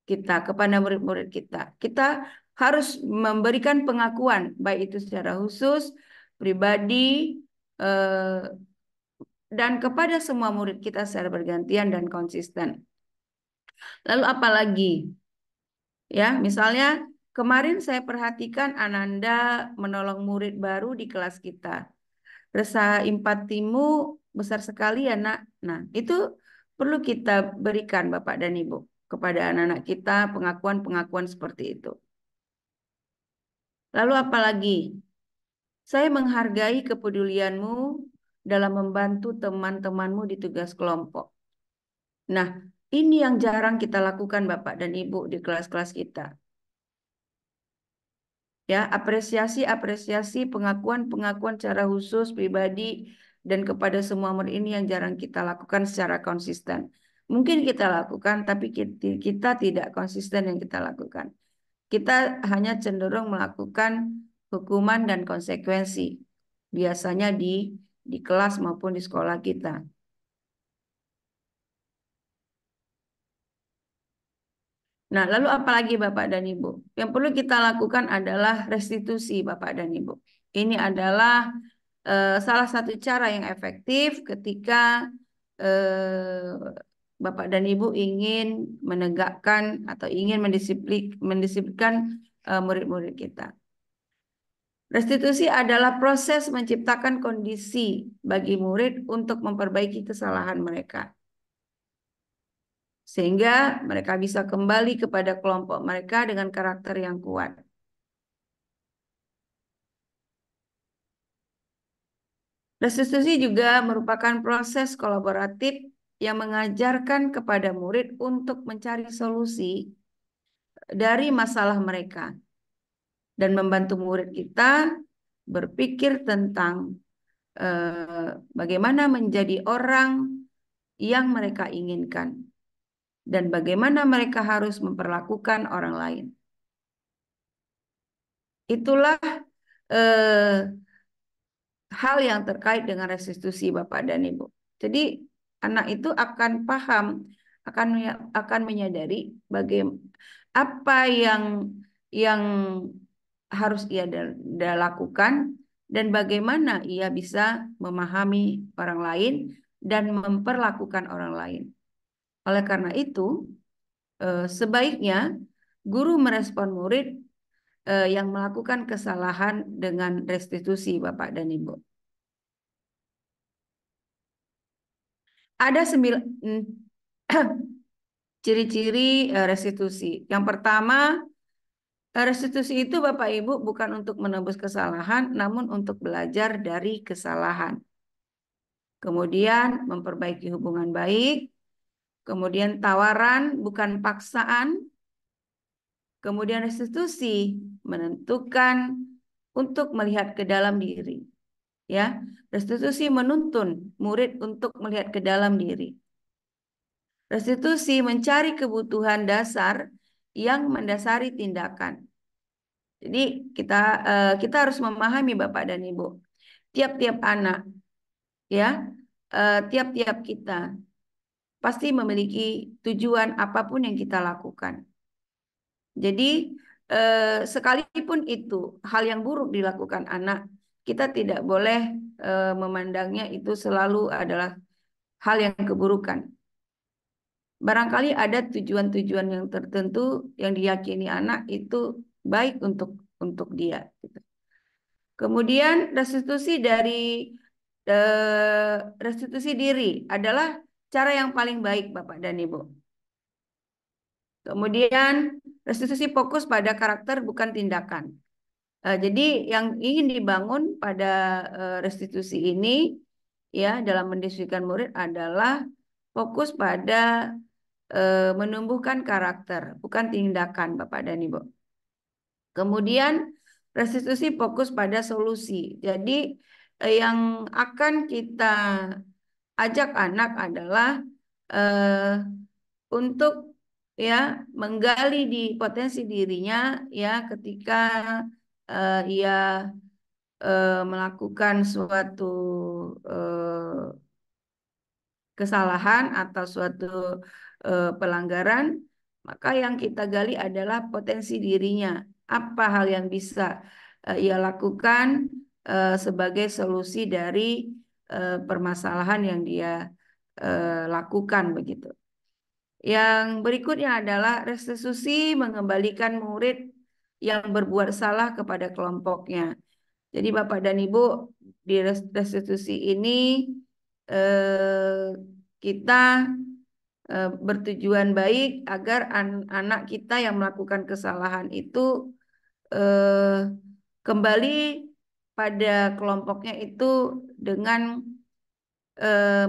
kita, kepada murid-murid kita. Kita harus memberikan pengakuan, baik itu secara khusus, pribadi, eh, dan kepada semua murid kita secara bergantian dan konsisten. Lalu apa lagi? Ya, misalnya kemarin saya perhatikan Ananda menolong murid baru di kelas kita. Rasa empatimu besar sekali ya, Nak. Nah, itu perlu kita berikan Bapak dan Ibu kepada anak-anak kita pengakuan-pengakuan seperti itu. Lalu apa lagi? Saya menghargai kepedulianmu dalam membantu teman-temanmu di tugas kelompok. Nah, ini yang jarang kita lakukan Bapak dan Ibu di kelas-kelas kita. Ya, apresiasi pengakuan secara khusus pribadi dan kepada semua murid ini yang jarang kita lakukan secara konsisten. Mungkin kita lakukan, tapi kita tidak konsisten yang kita lakukan. Kita hanya cenderung melakukan hukuman dan konsekuensi, biasanya di kelas maupun di sekolah kita. Nah, lalu apa lagi Bapak dan Ibu? Yang perlu kita lakukan adalah restitusi Bapak dan Ibu. Ini adalah salah satu cara yang efektif ketika Bapak dan Ibu ingin menegakkan atau ingin mendisiplinkan murid-murid kita. Restitusi adalah proses menciptakan kondisi bagi murid untuk memperbaiki kesalahan mereka. Sehingga mereka bisa kembali kepada kelompok mereka dengan karakter yang kuat. Restitusi juga merupakan proses kolaboratif yang mengajarkan kepada murid untuk mencari solusi dari masalah mereka dan membantu murid kita berpikir tentang bagaimana menjadi orang yang mereka inginkan dan bagaimana mereka harus memperlakukan orang lain. Itulah hal yang terkait dengan restitusi Bapak dan Ibu. Jadi anak itu akan paham, akan menyadari bagaimana apa yang harus ia lakukan dan bagaimana ia bisa memahami orang lain dan memperlakukan orang lain. Oleh karena itu, sebaiknya guru merespon murid yang melakukan kesalahan dengan restitusi Bapak dan Ibu. Ada 9 ciri-ciri restitusi. Yang pertama, restitusi itu Bapak Ibu bukan untuk menebus kesalahan, namun untuk belajar dari kesalahan. Kemudian memperbaiki hubungan baik. Kemudian tawaran bukan paksaan. Kemudian restitusi menentukan untuk melihat ke dalam diri. Ya, restitusi menuntun murid untuk melihat ke dalam diri. Restitusi mencari kebutuhan dasar yang mendasari tindakan. Jadi kita harus memahami Bapak dan Ibu, tiap-tiap anak, ya, tiap-tiap kita pasti memiliki tujuan apapun yang kita lakukan. Jadi sekalipun itu hal yang buruk dilakukan anak, kita tidak boleh memandangnya itu selalu adalah hal yang keburukan. Barangkali ada tujuan-tujuan yang tertentu yang diyakini anak itu baik untuk dia. Kemudian restitusi diri adalah cara yang paling baik Bapak dan Ibu. Kemudian restitusi fokus pada karakter bukan tindakan. Jadi yang ingin dibangun pada restitusi ini ya dalam mendiskusikan murid adalah fokus pada menumbuhkan karakter, bukan tindakan Bapak dan Ibu. Kemudian restitusi fokus pada solusi. Jadi yang akan kita ajak anak adalah untuk ya menggali di potensi dirinya ya ketika ia melakukan suatu kesalahan atau suatu pelanggaran, maka yang kita gali adalah potensi dirinya. Apa hal yang bisa ia lakukan sebagai solusi dari permasalahan yang dia lakukan begitu. Yang berikutnya adalah restitusi mengembalikan murid yang berbuat salah kepada kelompoknya. Jadi Bapak dan Ibu, di restitusi ini kita bertujuan baik agar anak kita yang melakukan kesalahan itu kembali pada kelompoknya itu dengan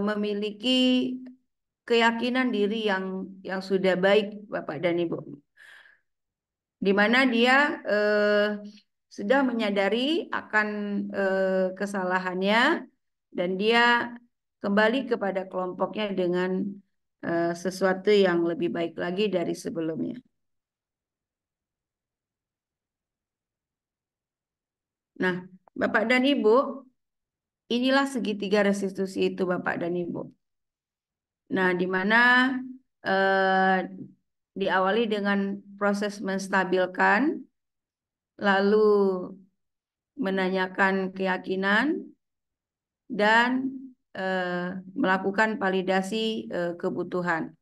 memiliki keyakinan diri yang sudah baik, Bapak dan Ibu, di mana dia sudah menyadari akan kesalahannya dan dia kembali kepada kelompoknya dengan sesuatu yang lebih baik lagi dari sebelumnya. Nah, Bapak dan Ibu, inilah segitiga restitusi itu, Bapak dan Ibu. Nah, di mana diawali dengan proses menstabilkan, lalu menanyakan keyakinan, dan melakukan validasi kebutuhan.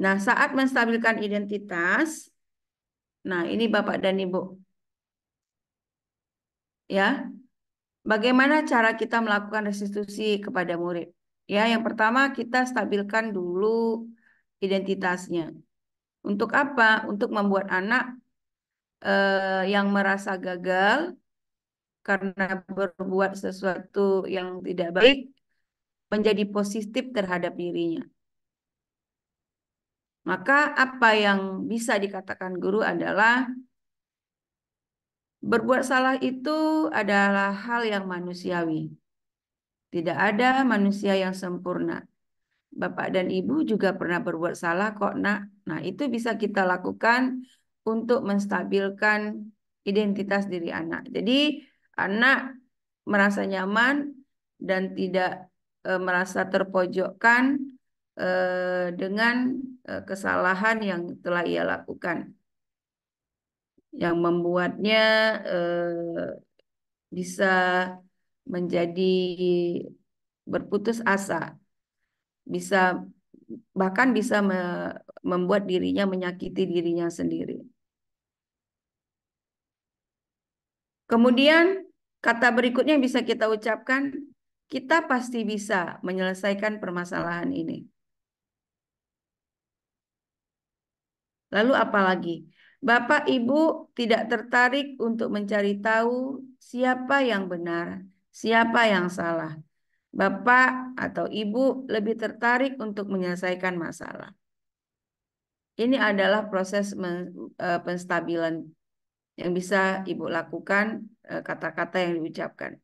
Nah, saat menstabilkan identitas, nah ini Bapak dan Ibu, ya, bagaimana cara kita melakukan restitusi kepada murid? Ya, yang pertama kita stabilkan dulu identitasnya. Untuk apa? Untuk membuat anak yang merasa gagal karena berbuat sesuatu yang tidak baik menjadi positif terhadap dirinya. Maka apa yang bisa dikatakan guru adalah berbuat salah itu adalah hal yang manusiawi. Tidak ada manusia yang sempurna. Bapak dan Ibu juga pernah berbuat salah kok, Nak. Nah, itu bisa kita lakukan untuk menstabilkan identitas diri anak. Jadi, anak merasa nyaman dan tidak merasa terpojokkan dengan kesalahan yang telah ia lakukan, yang membuatnya bisa menjadi berputus asa, bisa bahkan bisa membuat dirinya menyakiti dirinya sendiri. Kemudian kata berikutnya yang bisa kita ucapkan, kita pasti bisa menyelesaikan permasalahan ini. Lalu apa lagi? Bapak Ibu tidak tertarik untuk mencari tahu siapa yang benar, siapa yang salah. Bapak atau Ibu lebih tertarik untuk menyelesaikan masalah. Ini adalah proses penstabilan yang bisa Ibu lakukan, kata-kata yang diucapkan.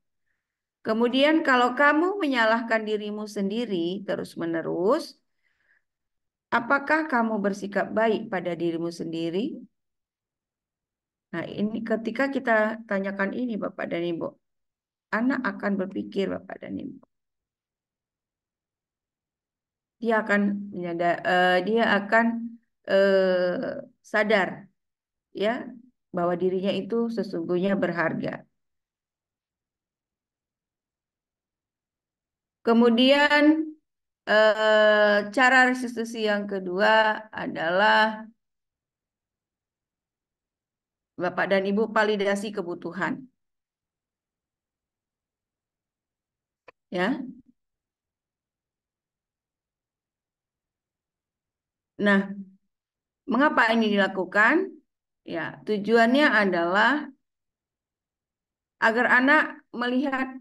Kemudian kalau kamu menyalahkan dirimu sendiri terus-menerus, apakah kamu bersikap baik pada dirimu sendiri? Nah, ini ketika kita tanyakan ini Bapak dan Ibu, anak akan berpikir Bapak dan Ibu. Dia akan sadar ya bahwa dirinya itu sesungguhnya berharga. Kemudian cara restitusi yang kedua adalah Bapak dan Ibu validasi kebutuhan. Ya. Nah, mengapa ini dilakukan? Ya, tujuannya adalah agar anak melihat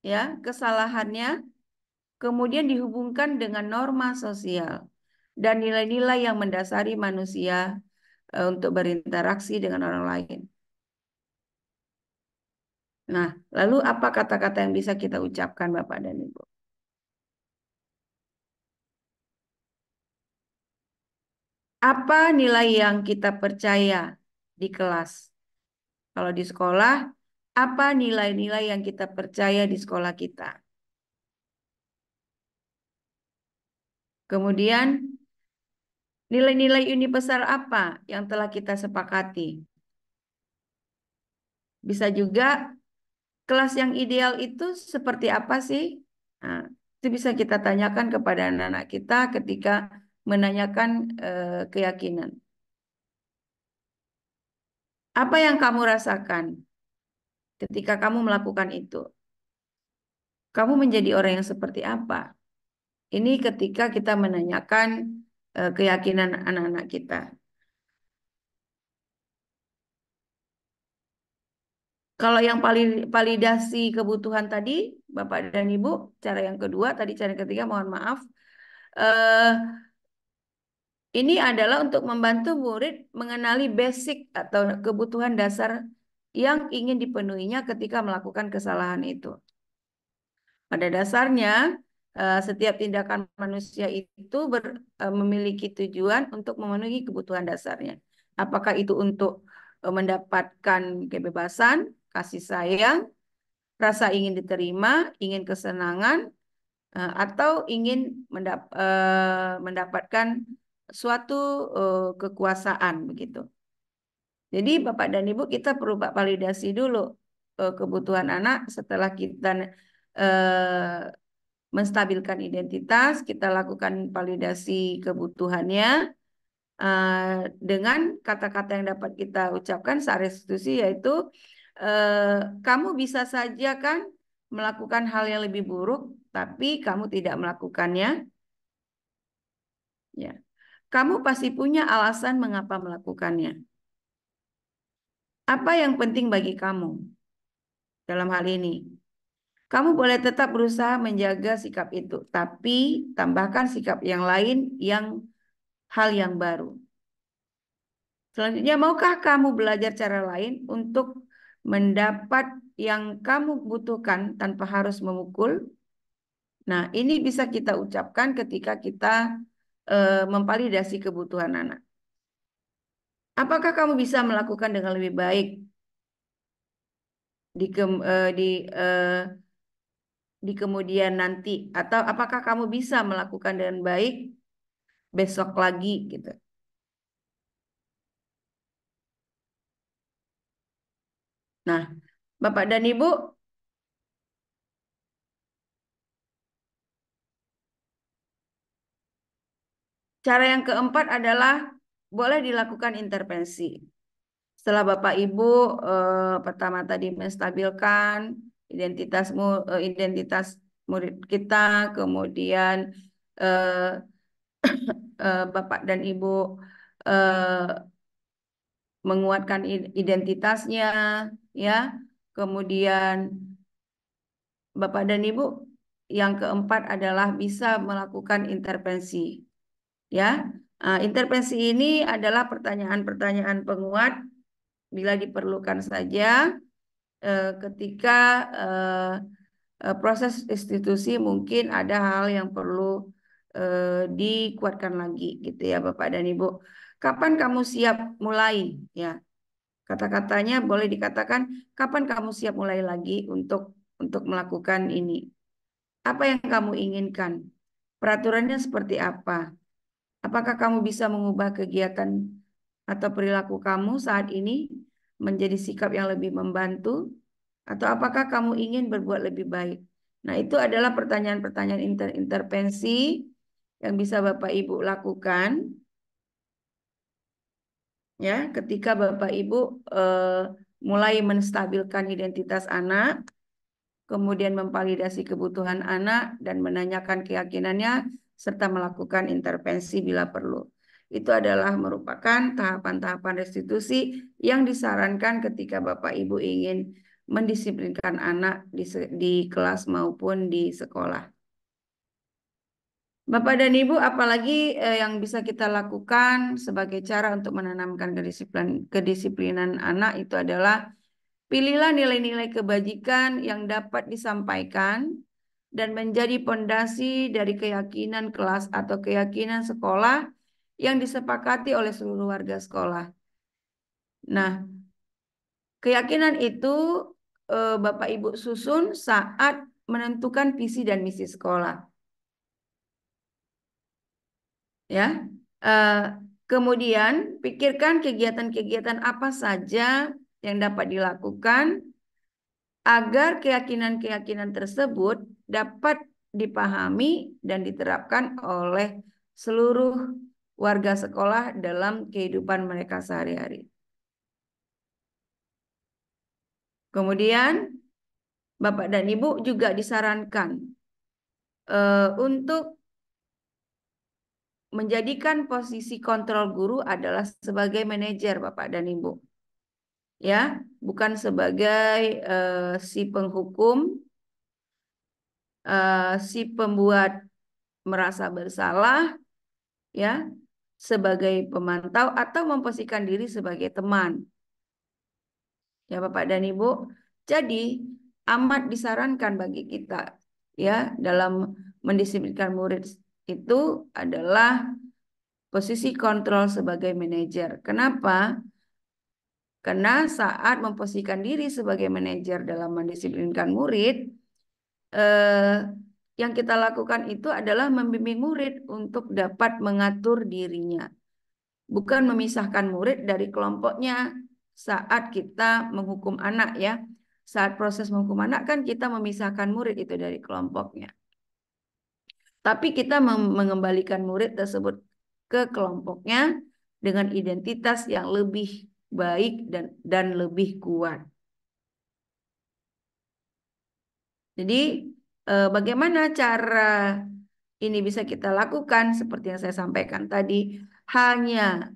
ya kesalahannya kemudian dihubungkan dengan norma sosial dan nilai-nilai yang mendasari manusia untuk berinteraksi dengan orang lain. Nah, lalu apa kata-kata yang bisa kita ucapkan Bapak dan Ibu? Apa nilai yang kita percaya di kelas? Kalau di sekolah, apa nilai-nilai yang kita percaya di sekolah kita? Kemudian, nilai-nilai universal apa yang telah kita sepakati? Bisa juga kelas yang ideal itu seperti apa sih? Nah, itu bisa kita tanyakan kepada anak-anak kita ketika menanyakan keyakinan. Apa yang kamu rasakan ketika kamu melakukan itu? Kamu menjadi orang yang seperti apa? Ini ketika kita menanyakan keyakinan anak-anak kita. Kalau yang validasi kebutuhan tadi, Bapak dan Ibu, cara yang kedua, tadi cara yang ketiga, mohon maaf. Eh, ini adalah untuk membantu murid mengenali basic atau kebutuhan dasar yang ingin dipenuhinya ketika melakukan kesalahan itu. Pada dasarnya, setiap tindakan manusia itu memiliki tujuan untuk memenuhi kebutuhan dasarnya. Apakah itu untuk mendapatkan kebebasan, kasih sayang, rasa ingin diterima, ingin kesenangan, atau ingin mendapatkan suatu kekuasaan begitu. Jadi Bapak dan Ibu kita perlu validasi dulu kebutuhan anak setelah kita menstabilkan identitas, kita lakukan validasi kebutuhannya dengan kata-kata yang dapat kita ucapkan saat restitusi, yaitu kamu bisa saja kan melakukan hal yang lebih buruk, tapi kamu tidak melakukannya. Ya, kamu pasti punya alasan mengapa melakukannya. Apa yang penting bagi kamu dalam hal ini? Kamu boleh tetap berusaha menjaga sikap itu, tapi tambahkan sikap yang lain yang hal yang baru. Selanjutnya, maukah kamu belajar cara lain untuk mendapat yang kamu butuhkan tanpa harus memukul? Nah, ini bisa kita ucapkan ketika kita memvalidasi kebutuhan anak. Apakah kamu bisa melakukan dengan lebih baik di, di kemudian nanti? Atau apakah kamu bisa melakukan dengan baik besok lagi gitu? Nah, Bapak dan Ibu, cara yang keempat adalah boleh dilakukan intervensi. Setelah Bapak Ibu pertama tadi menstabilkan identitas murid kita, kemudian eh, Bapak dan Ibu eh, menguatkan identitasnya, ya. Kemudian Bapak dan Ibu yang keempat adalah bisa melakukan intervensi, ya. Intervensi ini adalah pertanyaan-pertanyaan penguat bila diperlukan saja ketika proses institusi mungkin ada hal yang perlu dikuatkan lagi gitu ya Bapak dan Ibu. Kapan kamu siap mulai? Ya, kata-katanya boleh dikatakan kapan kamu siap mulai lagi untuk melakukan ini? Apa yang kamu inginkan? Peraturannya seperti apa? Apakah kamu bisa mengubah kegiatan atau perilaku kamu saat ini menjadi sikap yang lebih membantu? Atau apakah kamu ingin berbuat lebih baik? Nah, itu adalah pertanyaan-pertanyaan intervensi yang bisa Bapak Ibu lakukan ya ketika Bapak Ibu mulai menstabilkan identitas anak, kemudian memvalidasi kebutuhan anak dan menanyakan keyakinannya serta melakukan intervensi bila perlu. Itu adalah merupakan tahapan-tahapan restitusi yang disarankan ketika Bapak Ibu ingin mendisiplinkan anak di kelas maupun di sekolah. Bapak dan Ibu, apalagi yang bisa kita lakukan sebagai cara untuk menanamkan kedisiplinan anak itu adalah pilihlah nilai-nilai kebajikan yang dapat disampaikan dan menjadi pondasi dari keyakinan kelas atau keyakinan sekolah yang disepakati oleh seluruh warga sekolah. Nah, keyakinan itu Bapak Ibu susun saat menentukan visi dan misi sekolah. Ya. Kemudian pikirkan kegiatan-kegiatan apa saja yang dapat dilakukan agar keyakinan-keyakinan tersebut dapat dipahami dan diterapkan oleh seluruh warga sekolah dalam kehidupan mereka sehari-hari. Kemudian Bapak dan Ibu juga disarankan untuk menjadikan posisi kontrol guru adalah sebagai manajer Bapak dan Ibu. Ya, bukan sebagai si penghukum, si pembuat merasa bersalah, ya, sebagai pemantau atau memposisikan diri sebagai teman. Ya, Bapak dan Ibu. Jadi, amat disarankan bagi kita ya dalam mendisiplinkan murid itu adalah posisi kontrol sebagai manajer. Kenapa? Karena saat memposisikan diri sebagai manajer dalam mendisiplinkan murid, yang kita lakukan itu adalah membimbing murid untuk dapat mengatur dirinya. Bukan memisahkan murid dari kelompoknya saat kita menghukum anak ya. Saat proses menghukum anak kan kita memisahkan murid itu dari kelompoknya. Tapi kita mengembalikan murid tersebut ke kelompoknya dengan identitas yang lebih baik dan lebih kuat. Jadi bagaimana cara ini bisa kita lakukan seperti yang saya sampaikan tadi, hanya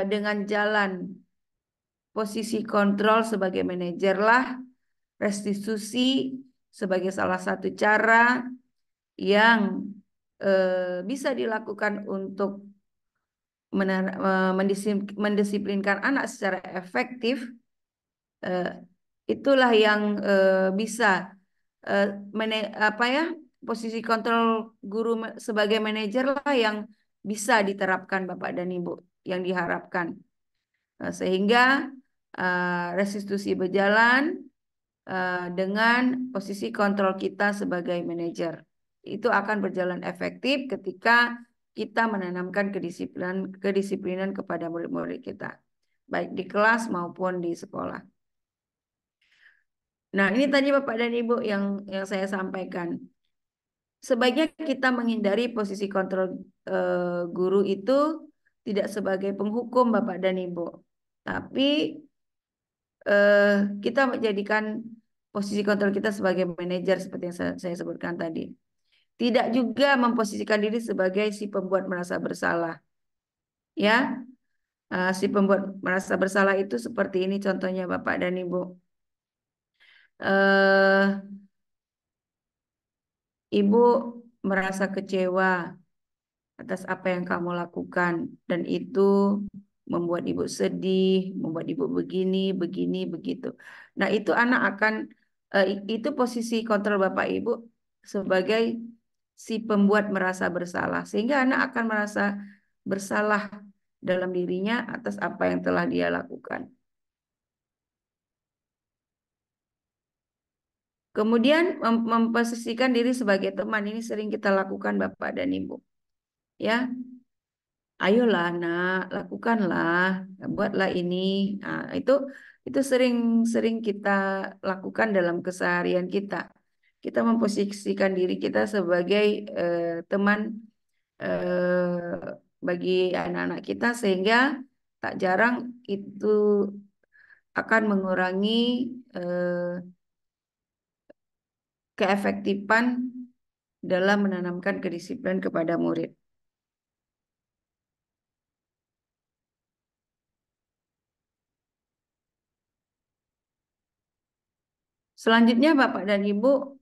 dengan jalan posisi kontrol sebagai manajer lah, restitusi sebagai salah satu cara yang bisa dilakukan untuk mendisiplinkan anak secara efektif. Itulah yang bisa posisi kontrol guru sebagai manajer lah yang bisa diterapkan Bapak dan Ibu yang diharapkan. Sehingga restitusi berjalan dengan posisi kontrol kita sebagai manajer. Itu akan berjalan efektif ketika kita menanamkan kedisiplinan kepada murid-murid kita, baik di kelas maupun di sekolah. Nah, ini tadi Bapak dan Ibu yang saya sampaikan. Sebaiknya kita menghindari posisi kontrol guru itu tidak sebagai penghukum Bapak dan Ibu, tapi kita menjadikan posisi kontrol kita sebagai manajer seperti yang saya sebutkan tadi. Tidak juga memposisikan diri sebagai si pembuat merasa bersalah. Ya, si pembuat merasa bersalah itu seperti ini contohnya Bapak dan Ibu. Ibu merasa kecewa atas apa yang kamu lakukan dan itu membuat ibu sedih, membuat ibu begini, begitu. Nah, itu anak akan itu posisi kontrol Bapak Ibu sebagai si pembuat merasa bersalah, sehingga anak akan merasa bersalah dalam dirinya atas apa yang telah dia lakukan. Kemudian memposisikan diri sebagai teman, ini sering kita lakukan Bapak dan Ibu. Ya, ayolah nak, lakukanlah, buatlah ini. Nah, itu sering kita lakukan dalam keseharian kita. Kita memposisikan diri kita sebagai teman bagi anak-anak kita sehingga tak jarang itu akan mengurangi keefektifan dalam menanamkan kedisiplinan kepada murid. Selanjutnya Bapak dan Ibu,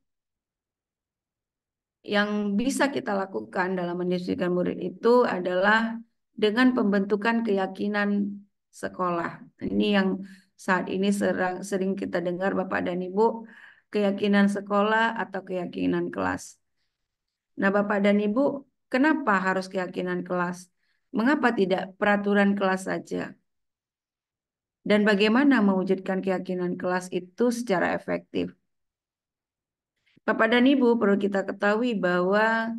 yang bisa kita lakukan dalam mendisiplinkan murid itu adalah dengan pembentukan keyakinan sekolah. Ini yang saat ini sering kita dengar Bapak dan Ibu, keyakinan sekolah atau keyakinan kelas. Nah, Bapak dan Ibu, kenapa harus keyakinan kelas? Mengapa tidak peraturan kelas saja? Dan bagaimana mewujudkan keyakinan kelas itu secara efektif? Bapak dan Ibu, perlu kita ketahui bahwa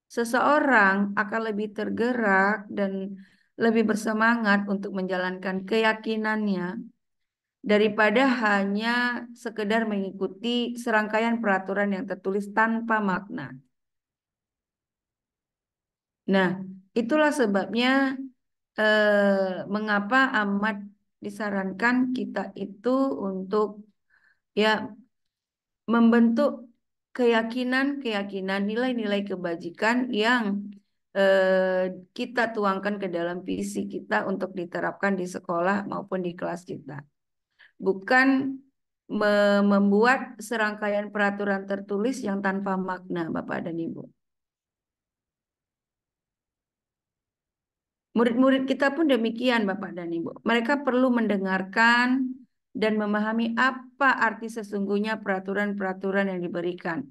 seseorang akan lebih tergerak dan lebih bersemangat untuk menjalankan keyakinannya daripada hanya sekedar mengikuti serangkaian peraturan yang tertulis tanpa makna. Nah, itulah sebabnya mengapa amat disarankan kita itu untuk ya membentuk keyakinan, nilai-nilai kebajikan yang kita tuangkan ke dalam visi kita untuk diterapkan di sekolah maupun di kelas kita. Bukan membuat serangkaian peraturan tertulis yang tanpa makna, Bapak dan Ibu. Murid-murid kita pun demikian, Bapak dan Ibu. Mereka perlu mendengarkan dan memahami apa arti sesungguhnya peraturan-peraturan yang diberikan.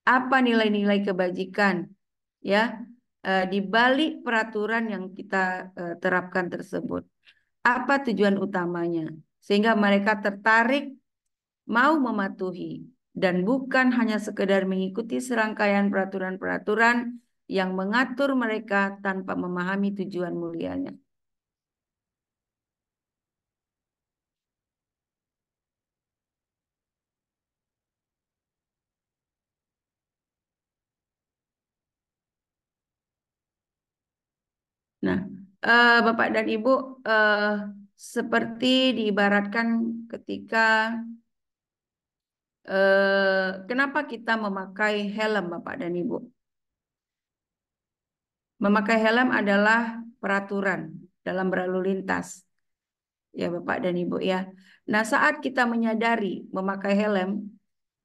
Apa nilai-nilai kebajikan ya di balik peraturan yang kita terapkan tersebut. Apa tujuan utamanya? Sehingga mereka tertarik mau mematuhi dan bukan hanya sekedar mengikuti serangkaian peraturan-peraturan yang mengatur mereka tanpa memahami tujuan mulianya. Nah, Bapak dan Ibu, seperti diibaratkan ketika kenapa kita memakai helm, Bapak dan Ibu? Memakai helm adalah peraturan dalam berlalu lintas, ya Bapak dan Ibu ya. Nah, saat kita menyadari memakai helm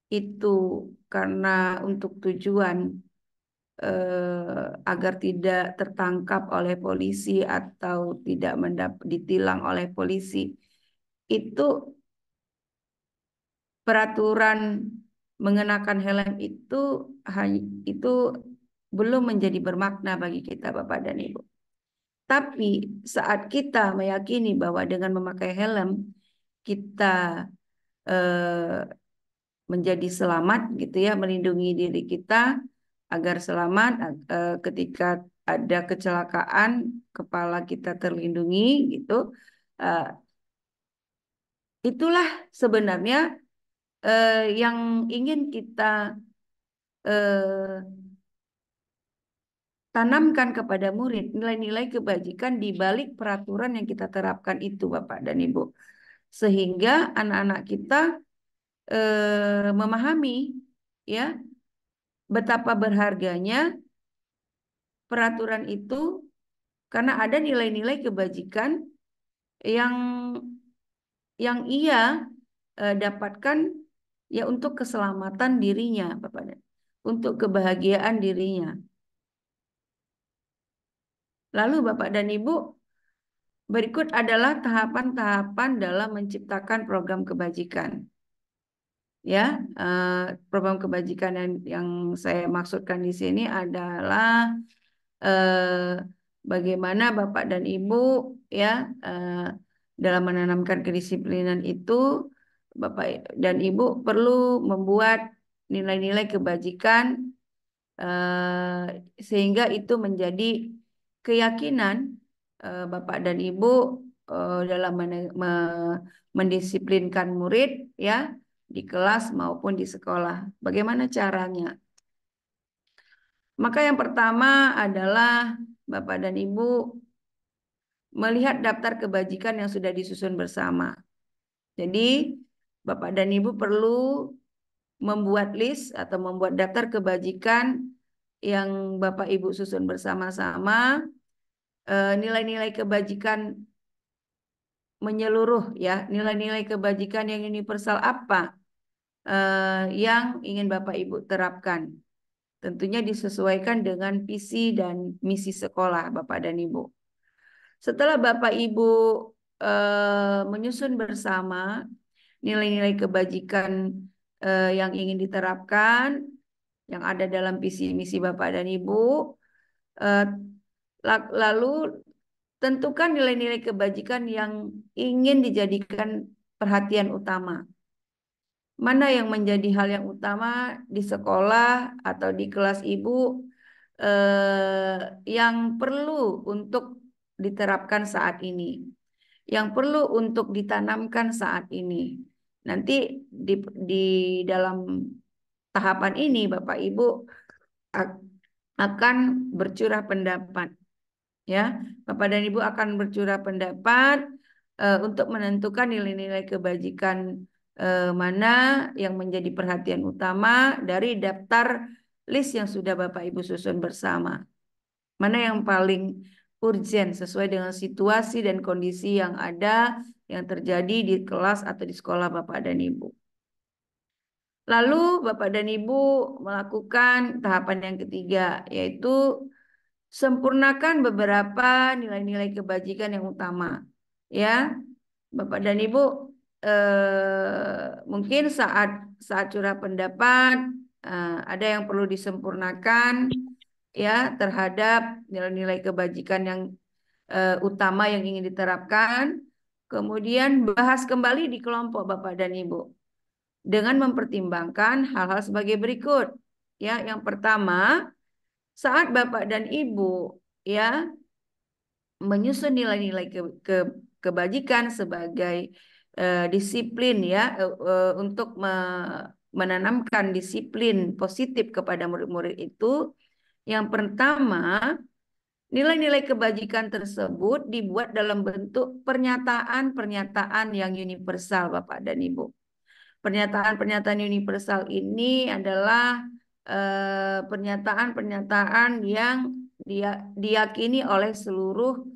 itu karena untuk tujuan agar tidak tertangkap oleh polisi atau tidak ditilang oleh polisi, itu peraturan mengenakan helm itu belum menjadi bermakna bagi kita Bapak dan Ibu. Tapi saat kita meyakini bahwa dengan memakai helm kita menjadi selamat gitu ya, melindungi diri kita agar selamat ketika ada kecelakaan kepala kita terlindungi gitu. Itulah sebenarnya yang ingin kita tanamkan kepada murid, nilai-nilai kebajikan di balik peraturan yang kita terapkan itu, Bapak dan Ibu. Sehingga anak-anak kita memahami ya betapa berharganya peraturan itu karena ada nilai-nilai kebajikan yang ia dapatkan ya untuk keselamatan dirinya, Bapak dan untuk kebahagiaan dirinya. Lalu Bapak dan Ibu, berikut adalah tahapan-tahapan dalam menciptakan program kebajikan. Ya, program kebajikan yang saya maksudkan di sini adalah bagaimana Bapak dan Ibu ya dalam menanamkan kedisiplinan itu, Bapak dan Ibu perlu membuat nilai-nilai kebajikan sehingga itu menjadi keyakinan Bapak dan Ibu dalam mendisiplinkan murid ya di kelas maupun di sekolah. Bagaimana caranya? Maka yang pertama adalah Bapak dan Ibu melihat daftar kebajikan yang sudah disusun bersama. Jadi Bapak dan Ibu perlu membuat list atau membuat daftar kebajikan yang Bapak Ibu susun bersama-sama, nilai-nilai kebajikan menyeluruh ya, nilai-nilai kebajikan yang universal apa yang ingin Bapak Ibu terapkan. Tentunya disesuaikan dengan visi dan misi sekolah Bapak dan Ibu. Setelah Bapak Ibu menyusun bersama nilai-nilai kebajikan yang ingin diterapkan, yang ada dalam visi misi Bapak dan Ibu, lalu tentukan nilai-nilai kebajikan yang ingin dijadikan perhatian utama. Mana yang menjadi hal yang utama di sekolah atau di kelas Ibu yang perlu untuk diterapkan saat ini, yang perlu untuk ditanamkan saat ini. Nanti di dalam tahapan ini Bapak Ibu akan bercurah pendapat, ya. Bapak dan Ibu akan bercurah pendapat untuk menentukan nilai-nilai kebajikan mana yang menjadi perhatian utama dari daftar list yang sudah Bapak Ibu susun bersama. Mana yang paling urgent sesuai dengan situasi dan kondisi yang ada, yang terjadi di kelas atau di sekolah Bapak dan Ibu. Lalu Bapak dan Ibu melakukan tahapan yang ketiga, yaitu sempurnakan beberapa nilai-nilai kebajikan yang utama. Ya, Bapak dan Ibu mungkin saat curah pendapat ada yang perlu disempurnakan, ya, terhadap nilai-nilai kebajikan yang utama yang ingin diterapkan. Kemudian bahas kembali di kelompok Bapak dan Ibu dengan mempertimbangkan hal-hal sebagai berikut. Ya, yang pertama, saat Bapak dan Ibu ya menyusun nilai-nilai kebajikan sebagai disiplin, ya, untuk menanamkan disiplin positif kepada murid-murid itu, yang pertama, nilai-nilai kebajikan tersebut dibuat dalam bentuk pernyataan-pernyataan yang universal, Bapak dan Ibu. Pernyataan-pernyataan universal ini adalah pernyataan-pernyataan yang diyakini oleh seluruh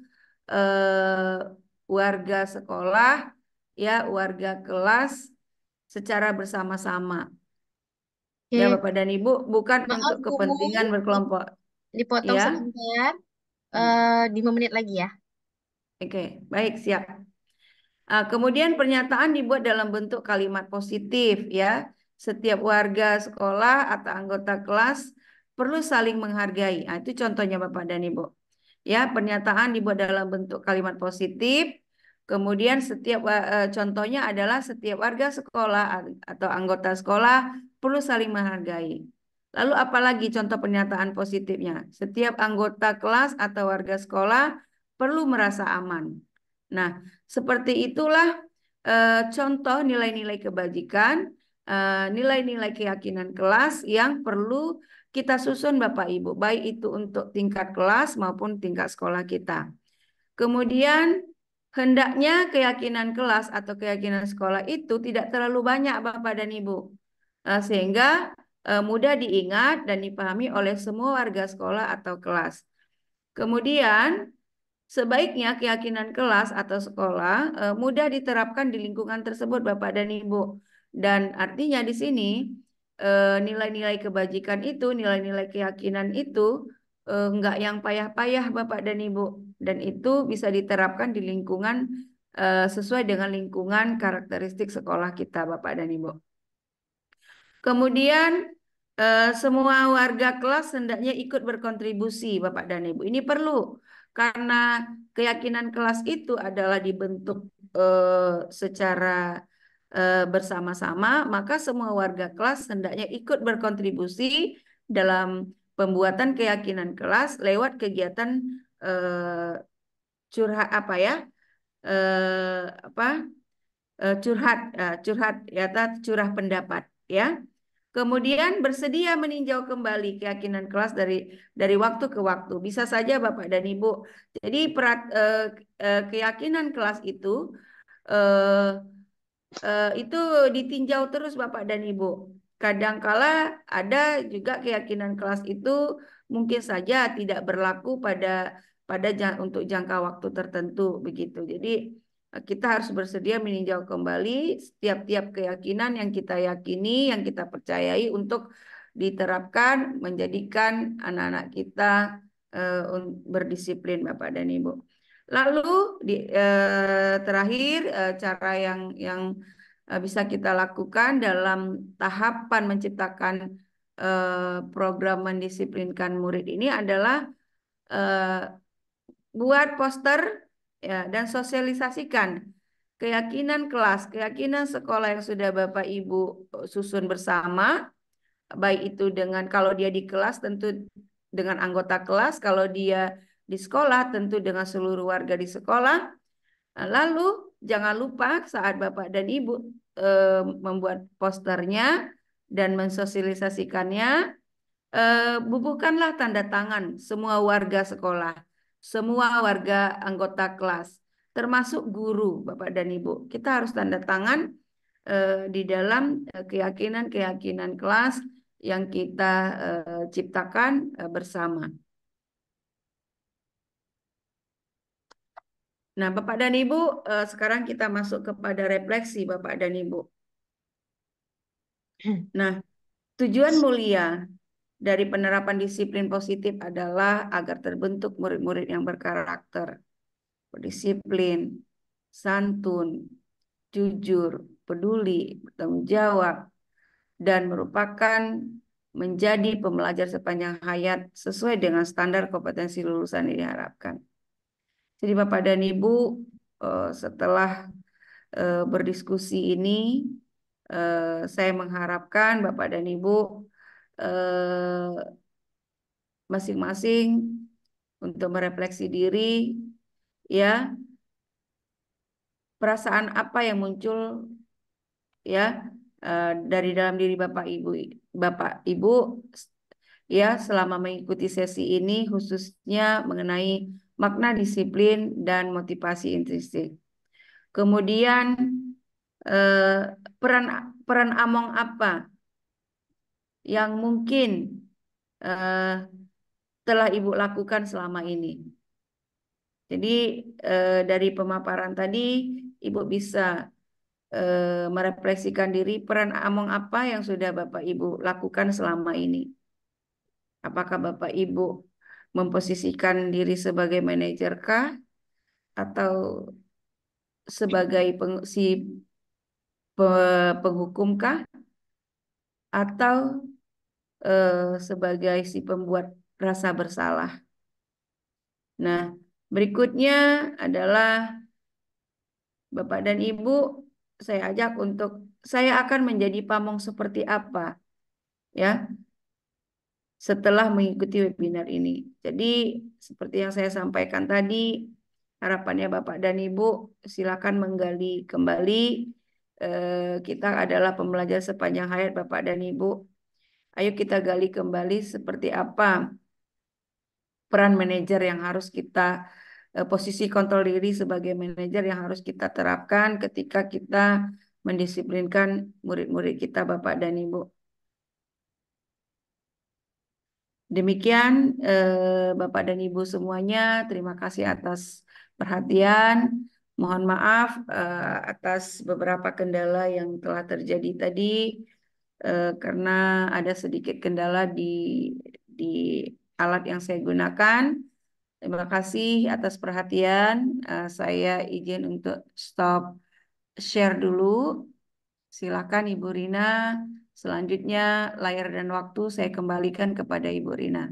warga sekolah, ya, warga kelas secara bersama-sama. Ya, Oke. Bapak dan Ibu, bukan Maaf untuk Bu kepentingan Mul, berkelompok. dipotong Ya, sebentar. 5 menit lagi ya. oke, baik, siap. Kemudian pernyataan dibuat dalam bentuk kalimat positif, ya. Setiap warga sekolah atau anggota kelas perlu saling menghargai. Itu contohnya Bapak dan Ibu. Ya, pernyataan dibuat dalam bentuk kalimat positif. Kemudian contohnya adalah setiap warga sekolah atau anggota sekolah perlu saling menghargai. Lalu apalagi contoh pernyataan positifnya? Setiap anggota kelas atau warga sekolah perlu merasa aman. Nah, seperti itulah contoh nilai-nilai kebajikan, nilai-nilai keyakinan kelas yang perlu kita susun Bapak Ibu, baik itu untuk tingkat kelas maupun tingkat sekolah kita. Kemudian hendaknya keyakinan kelas atau keyakinan sekolah itu tidak terlalu banyak Bapak dan Ibu, sehingga mudah diingat dan dipahami oleh semua warga sekolah atau kelas. Kemudian sebaiknya keyakinan kelas atau sekolah mudah diterapkan di lingkungan tersebut Bapak dan Ibu. Dan artinya di sini nilai-nilai kebajikan itu, nilai-nilai keyakinan itu enggak yang payah-payah Bapak dan Ibu. Dan itu bisa diterapkan di lingkungan sesuai dengan lingkungan karakteristik sekolah kita Bapak dan Ibu. Kemudian semua warga kelas hendaknya ikut berkontribusi Bapak dan Ibu. Ini perlu karena keyakinan kelas itu adalah dibentuk secara bersama-sama, maka semua warga kelas hendaknya ikut berkontribusi dalam pembuatan keyakinan kelas lewat kegiatan curhat apa ya? Curah pendapat, ya. Kemudian bersedia meninjau kembali keyakinan kelas dari waktu ke waktu. Bisa saja Bapak dan Ibu. Jadi keyakinan kelas itu ditinjau terus Bapak dan Ibu. Kadangkala ada juga keyakinan kelas itu mungkin saja tidak berlaku untuk jangka waktu tertentu begitu. Jadi kita harus bersedia meninjau kembali setiap keyakinan yang kita yakini, yang kita percayai untuk diterapkan menjadikan anak-anak kita berdisiplin Bapak dan Ibu. Lalu terakhir cara yang bisa kita lakukan dalam tahapan menciptakan program mendisiplinkan murid ini adalah buat poster, ya, dan sosialisasikan keyakinan kelas, keyakinan sekolah yang sudah Bapak Ibu susun bersama, baik itu kalau dia di kelas tentu dengan anggota kelas, kalau dia di sekolah, tentu dengan seluruh warga di sekolah. Lalu jangan lupa saat Bapak dan Ibu membuat posternya dan mensosialisasikannya, bubuhkanlah tanda tangan semua warga sekolah, semua warga anggota kelas, termasuk guru, Bapak dan Ibu. Kita harus tanda tangan di dalam keyakinan-keyakinan kelas yang kita ciptakan bersama. Nah, Bapak dan Ibu, sekarang kita masuk kepada refleksi, Bapak dan Ibu. Nah, tujuan mulia dari penerapan disiplin positif adalah agar terbentuk murid-murid yang berkarakter, berdisiplin, santun, jujur, peduli, bertanggung jawab, dan merupakan menjadi pembelajar sepanjang hayat sesuai dengan standar kompetensi lulusan yang diharapkan. Jadi Bapak dan Ibu, setelah berdiskusi ini, saya mengharapkan Bapak dan Ibu masing-masing untuk merefleksi diri, ya, perasaan apa yang muncul, ya, dari dalam diri Bapak Ibu, ya, selama mengikuti sesi ini, khususnya mengenai makna disiplin dan motivasi intrinsik. Kemudian peran Among apa yang mungkin telah Ibu lakukan selama ini. Jadi dari pemaparan tadi Ibu bisa merefleksikan diri peran Among apa yang sudah Bapak Ibu lakukan selama ini. Apakah Bapak Ibu memposisikan diri sebagai manajer kah? Atau sebagai penghukum kah? Atau sebagai si pembuat rasa bersalah? Nah, berikutnya adalah Bapak dan Ibu, saya ajak untuk saya akan menjadi pamong seperti apa, ya, setelah mengikuti webinar ini. Jadi seperti yang saya sampaikan tadi, harapannya Bapak dan Ibu silakan menggali kembali. Kita adalah pembelajar sepanjang hayat Bapak dan Ibu. Ayo kita gali kembali seperti apa peran manajer yang harus kita posisi kontrol diri sebagai manajer yang harus kita terapkan ketika kita mendisiplinkan murid-murid kita Bapak dan Ibu. Demikian Bapak dan Ibu semuanya, terima kasih atas perhatian. Mohon maaf atas beberapa kendala yang telah terjadi tadi karena ada sedikit kendala di alat yang saya gunakan. Terima kasih atas perhatian. Saya izin untuk stop share dulu. Silakan Ibu Rina. Selanjutnya layar dan waktu saya kembalikan kepada Ibu Rina.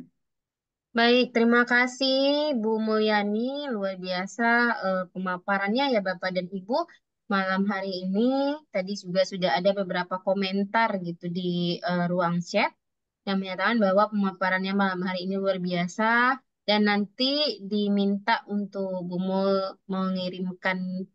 Baik, terima kasih Bu Mulyani, luar biasa pemaparannya ya Bapak dan Ibu. Malam hari ini tadi juga sudah ada beberapa komentar gitu di ruang chat yang menyatakan bahwa pemaparannya malam hari ini luar biasa dan nanti diminta untuk Bu Mul mengirimkan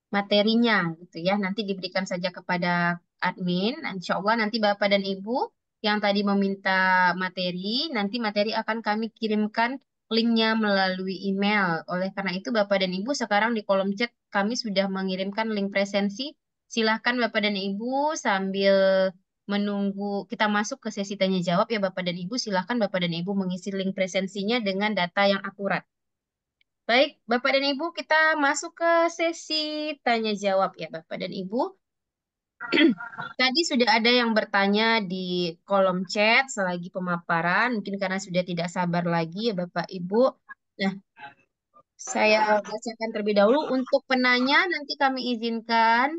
materinya gitu ya. Nanti diberikan saja kepada admin. Insya Allah nanti Bapak dan Ibu yang tadi meminta materi, nanti materi akan kami kirimkan linknya melalui email. Oleh karena itu Bapak dan Ibu sekarang di kolom chat kami sudah mengirimkan link presensi. Silahkan Bapak dan Ibu sambil menunggu kita masuk ke sesi tanya jawab ya Bapak dan Ibu. Silahkan Bapak dan Ibu mengisi link presensinya dengan data yang akurat. Baik, Bapak dan Ibu, kita masuk ke sesi tanya jawab ya, Bapak dan Ibu. Tadi sudah ada yang bertanya di kolom chat selagi pemaparan, mungkin karena sudah tidak sabar lagi ya, Bapak Ibu. Nah, saya bacakan terlebih dahulu. Untuk penanya, nanti kami izinkan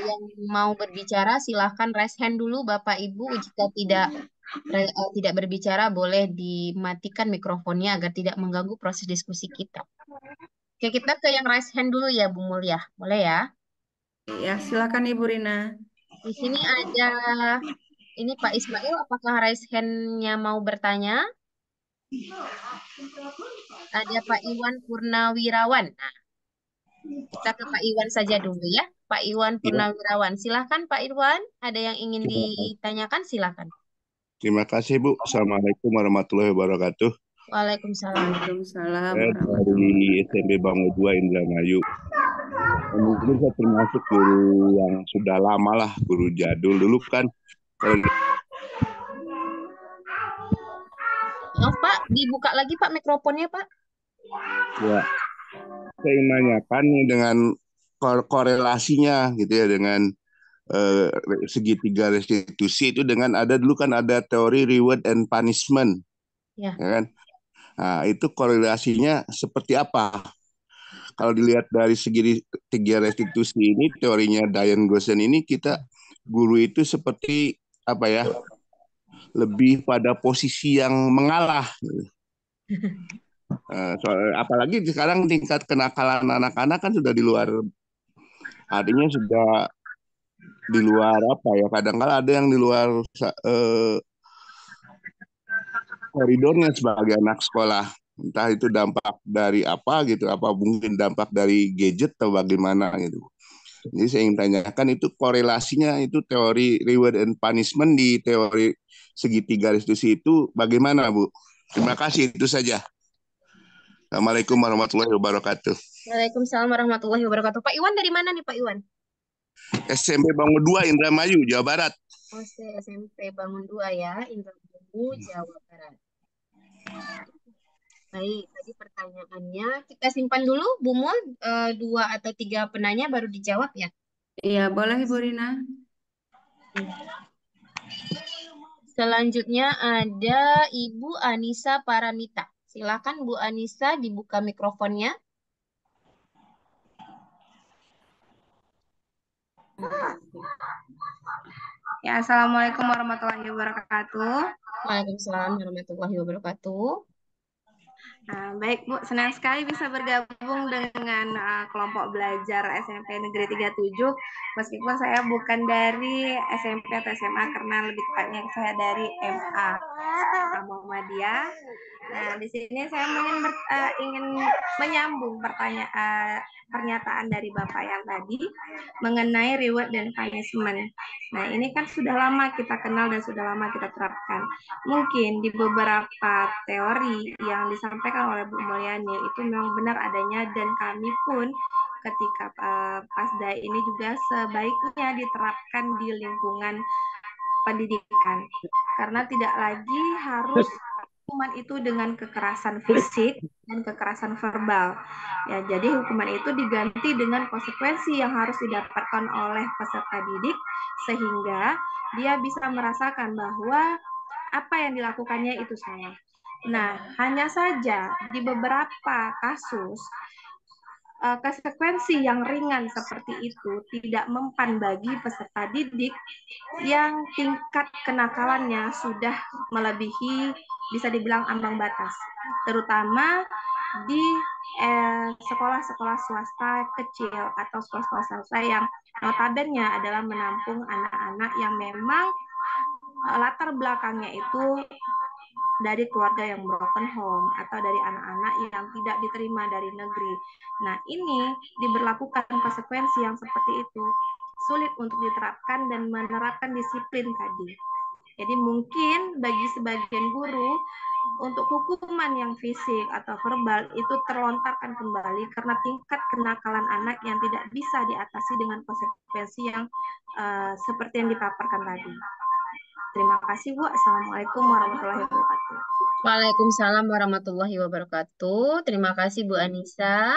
yang mau berbicara, silahkan raise hand dulu, Bapak Ibu. Jika tidak berbicara, boleh dimatikan mikrofonnya agar tidak mengganggu proses diskusi kita. Oke, kita ke yang raise hand dulu ya, Bu Mulia. Boleh ya? Ya, silakan Ibu Rina. Di sini ada ini Pak Ismail, apakah raise hand-nya mau bertanya? Ada Pak Iwan Purnawirawan. Nah, kita ke Pak Iwan saja dulu ya. Pak Iwan Ya, Purnawirawan. Silahkan Pak Iwan. Ada yang ingin terima kasih. ditanyakan? Silahkan. Terima kasih, Bu. Assalamualaikum warahmatullahi wabarakatuh. Waalaikumsalam. Waalaikumsalam Saya dari warahmatullahi SMP Bangun 2 Indramayu. Mungkin saya termasuk guru yang sudah lama lah, guru jadul. Dulu kan kalau Oh, Pak, dibuka lagi Pak mikrofonnya Pak. ya, saya ingin nanyakan nih dengan korelasinya gitu ya dengan segitiga restitusi itu dengan dulu kan ada teori reward and punishment, Ya. ya kan? Nah, itu korelasinya seperti apa? Kalau dilihat dari segi tiga restitusi ini, teorinya Diane Gosen ini, kita guru itu seperti apa ya? Lebih pada posisi yang mengalah. Apalagi sekarang tingkat kenakalan anak-anak kan sudah di luar, artinya sudah di luar apa ya? Kadang-kadang ada yang di luar koridornya sebagai anak sekolah. Entah itu dampak dari apa gitu, apa mungkin dampak dari gadget atau bagaimana gitu. Jadi saya ingin tanyakan itu korelasinya itu teori reward and punishment di teori segitiga restitusi itu bagaimana, Bu? Terima kasih, itu saja. Assalamualaikum warahmatullahi wabarakatuh. Waalaikumsalam warahmatullahi wabarakatuh. Pak Iwan dari mana nih Pak Iwan? SMP Bangun 2 Indramayu, Jawa Barat. SMP Bangun 2 ya, Indramayu, Jawa Barat. Baik, tadi pertanyaannya kita simpan dulu, Bu Mul, 2 atau 3 penanya baru dijawab ya. Iya, boleh Ibu Rina. Selanjutnya ada Ibu Anissa Paramita. Silakan Bu Anissa dibuka mikrofonnya. Ya, Assalamualaikum warahmatullahi wabarakatuh. Waalaikumsalam warahmatullahi wabarakatuh. Baik Bu, senang sekali bisa bergabung dengan kelompok belajar SMP Negeri 37. Meskipun saya bukan dari SMP atau SMA, karena lebih tepatnya saya dari MA Muhammadiyah. Nah, di sini saya ingin menyambung pernyataan dari Bapak yang tadi mengenai reward dan punishment. Nah, ini kan sudah lama kita kenal dan sudah lama kita terapkan. Mungkin di beberapa teori yang disampaikan oleh Bu Mulyani itu memang benar adanya, dan kami pun ketika Pasda ini juga sebaiknya diterapkan di lingkungan pendidikan, karena tidak lagi harus hukuman itu dengan kekerasan fisik dan kekerasan verbal. Ya, jadi hukuman itu diganti dengan konsekuensi yang harus didapatkan oleh peserta didik sehingga dia bisa merasakan bahwa apa yang dilakukannya itu salah. Nah, hanya saja di beberapa kasus konsekuensi yang ringan seperti itu tidak mempan bagi peserta didik yang tingkat kenakalannya sudah melebihi, bisa dibilang ambang batas, terutama di sekolah-sekolah swasta kecil atau sekolah-sekolah swasta yang notabene adalah menampung anak-anak yang memang latar belakangnya itu dari keluarga yang broken home atau dari anak-anak yang tidak diterima dari negeri. Nah, ini diberlakukan konsekuensi yang seperti itu sulit untuk diterapkan dan menerapkan disiplin tadi. Jadi mungkin bagi sebagian guru untuk hukuman yang fisik atau verbal itu terlontarkan kembali karena tingkat kenakalan anak yang tidak bisa diatasi dengan konsekuensi yang seperti yang dipaparkan tadi. Terima kasih Bu. Assalamualaikum warahmatullahi wabarakatuh. Waalaikumsalam warahmatullahi wabarakatuh. Terima kasih Bu Anissa.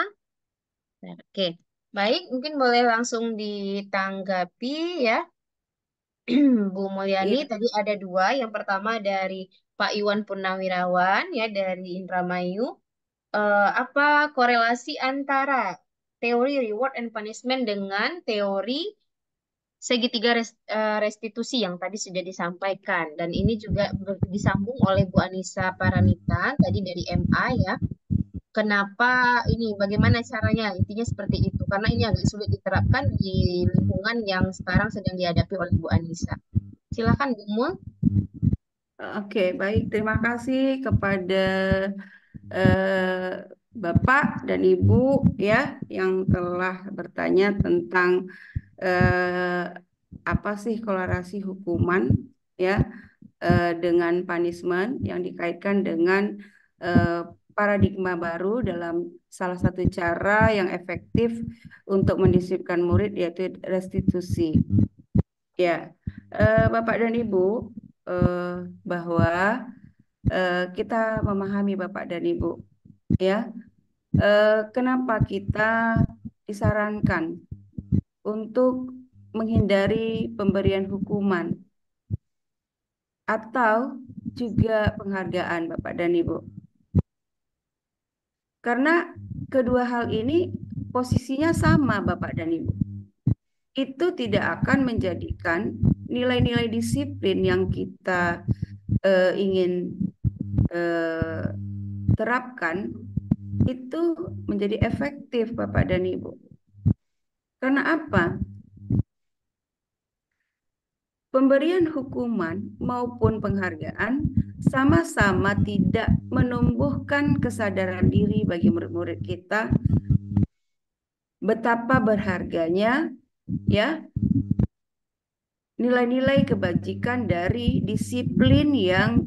Oke, baik, mungkin boleh langsung ditanggapi ya. Bu Mulyani, tadi ada 2. Yang pertama dari Pak Iwan Purnawirawan ya dari Indramayu. Apa korelasi antara teori reward and punishment dengan teori segitiga restitusi yang tadi sudah disampaikan, dan ini juga disambung oleh Bu Anissa Paramita tadi dari MA ya. Kenapa ini, bagaimana caranya, intinya seperti itu, karena ini agak sulit diterapkan di lingkungan yang sekarang sedang dihadapi oleh Bu Anissa. Silakan Bu Mul. Oke, baik. Terima kasih kepada eh, Bapak dan Ibu ya yang telah bertanya tentang eh, apa sih korelasi hukuman ya dengan punishment yang dikaitkan dengan eh, paradigma baru dalam salah satu cara yang efektif untuk mendisiplinkan murid yaitu restitusi. Ya, Bapak dan Ibu, eh, bahwa kita memahami Bapak dan Ibu, ya, kenapa kita disarankan untuk menghindari pemberian hukuman atau juga penghargaan Bapak dan Ibu. Karena kedua hal ini posisinya sama Bapak dan Ibu. Itu tidak akan menjadikan nilai-nilai disiplin yang kita ingin terapkan itu menjadi efektif Bapak dan Ibu. Karena apa? Pemberian hukuman maupun penghargaan sama-sama tidak menumbuhkan kesadaran diri bagi murid-murid kita betapa berharganya ya nilai-nilai kebajikan dari disiplin yang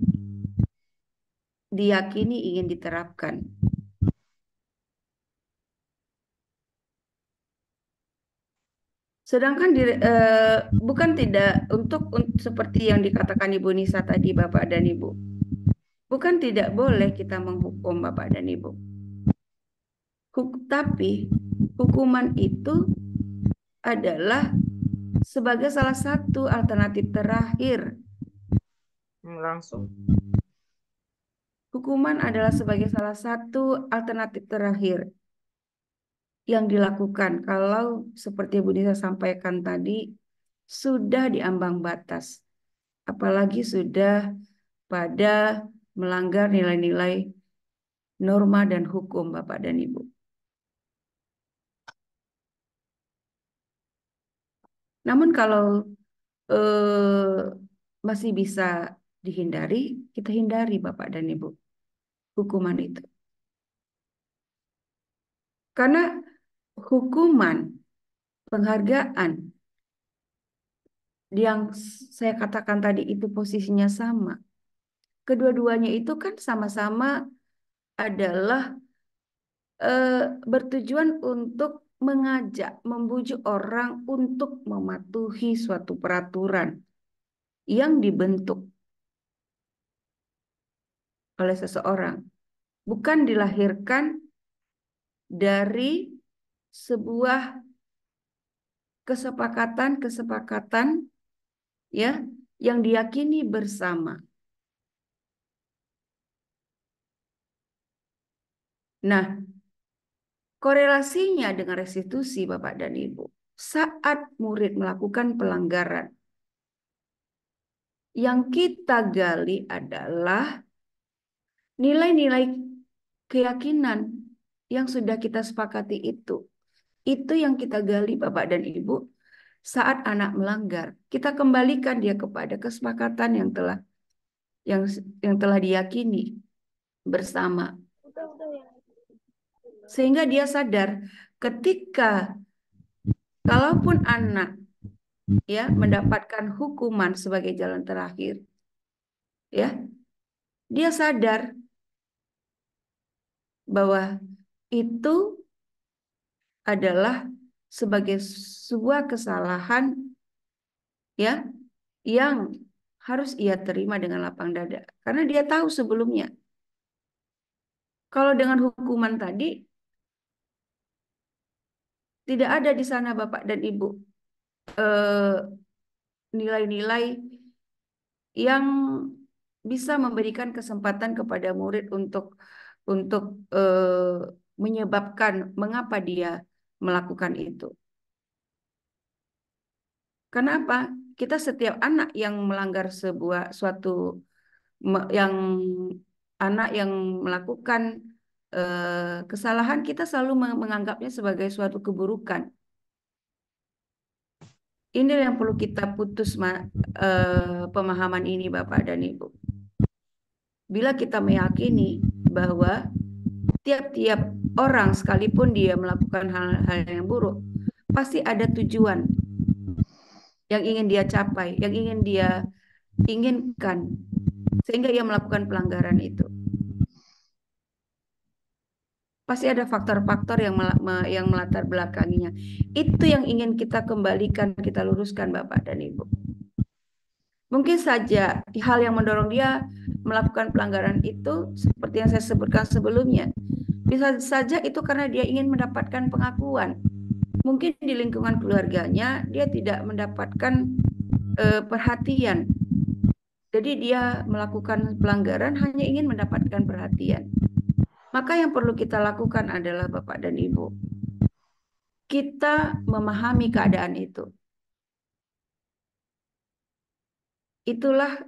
diyakini ingin diterapkan. Sedangkan bukan tidak untuk seperti yang dikatakan Ibu Nisa tadi Bapak dan Ibu. Bukan tidak boleh kita menghukum Bapak dan Ibu. Tapi hukuman itu adalah sebagai salah satu alternatif terakhir. Langsung. Hukuman adalah sebagai salah satu alternatif terakhir yang dilakukan kalau seperti Bu Nisa sampaikan tadi sudah di ambang batas. Apalagi sudah pada melanggar nilai-nilai norma dan hukum Bapak dan Ibu. Namun kalau masih bisa dihindari, kita hindari Bapak dan Ibu hukuman itu. Karena hukuman, penghargaan yang saya katakan tadi itu posisinya sama. Kedua-duanya itu kan sama-sama adalah bertujuan untuk mengajak, membujuk orang untuk mematuhi suatu peraturan yang dibentuk oleh seseorang. Bukan dilahirkan dari sebuah kesepakatan ya yang diyakini bersama. Nah, korelasinya dengan restitusi Bapak dan Ibu. Saat murid melakukan pelanggaran, yang kita gali adalah nilai-nilai keyakinan yang sudah kita sepakati itu. Itu yang kita gali Bapak dan Ibu saat anak melanggar. Kita kembalikan dia kepada kesepakatan yang telah diyakini bersama. Sehingga dia sadar ketika kalaupun anak ya mendapatkan hukuman sebagai jalan terakhir, ya, dia sadar bahwa itu adalah sebagai sebuah kesalahan ya yang harus ia terima dengan lapang dada karena dia tahu sebelumnya kalau dengan hukuman tadi tidak ada di sana Bapak dan Ibu nilai-nilai yang bisa memberikan kesempatan kepada murid untuk menyebabkan mengapa dia melakukan itu. Kenapa? Kita setiap anak yang melanggar yang anak yang melakukan kesalahan kita selalu menganggapnya sebagai suatu keburukan. Ini yang perlu kita putus pemahaman ini Bapak dan Ibu. bila kita meyakini bahwa tiap-tiap orang sekalipun dia melakukan hal-hal yang buruk, pasti ada tujuan yang ingin dia capai, yang ingin dia inginkan, sehingga ia melakukan pelanggaran itu. Pasti ada faktor-faktor yang melatar belakanginya. Itu yang ingin kita kembalikan, kita luruskan Bapak dan Ibu. Mungkin saja hal yang mendorong dia melakukan pelanggaran itu seperti yang saya sebutkan sebelumnya. Bisa saja itu karena dia ingin mendapatkan pengakuan. Mungkin di lingkungan keluarganya dia tidak mendapatkan perhatian. Jadi dia melakukan pelanggaran hanya ingin mendapatkan perhatian. Maka yang perlu kita lakukan adalah Bapak dan Ibu, kita memahami keadaan itu. Itulah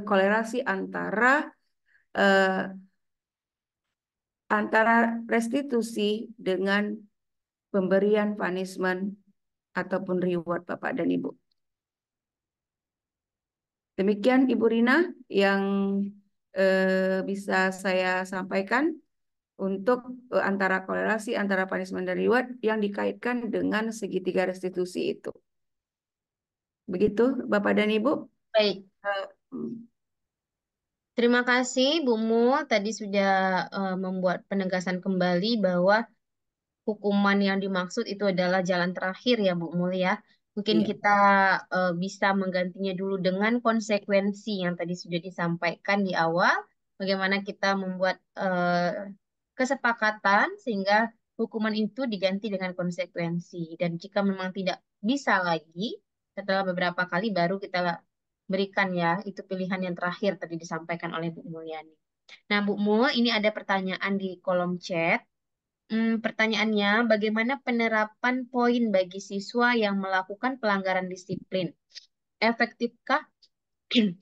kolerasi antara restitusi dengan pemberian punishment ataupun reward Bapak dan Ibu. Demikian Ibu Rina yang bisa saya sampaikan untuk antara kolerasi antara punishment dan reward yang dikaitkan dengan segitiga restitusi itu. Begitu Bapak dan Ibu. Baik. Terima kasih Bu Mul tadi sudah membuat penegasan kembali bahwa hukuman yang dimaksud itu adalah jalan terakhir ya Bu Mul ya. Mungkin Iya. kita bisa menggantinya dulu dengan konsekuensi yang tadi sudah disampaikan di awal. Bagaimana kita membuat kesepakatan sehingga hukuman itu diganti dengan konsekuensi. Dan jika memang tidak bisa lagi, setelah beberapa kali baru kita berikan ya, itu pilihan yang terakhir tadi disampaikan oleh Bu Mulyani. Nah Bu Mul, ini ada pertanyaan di kolom chat. Pertanyaannya, bagaimana penerapan poin bagi siswa yang melakukan pelanggaran disiplin? Efektifkah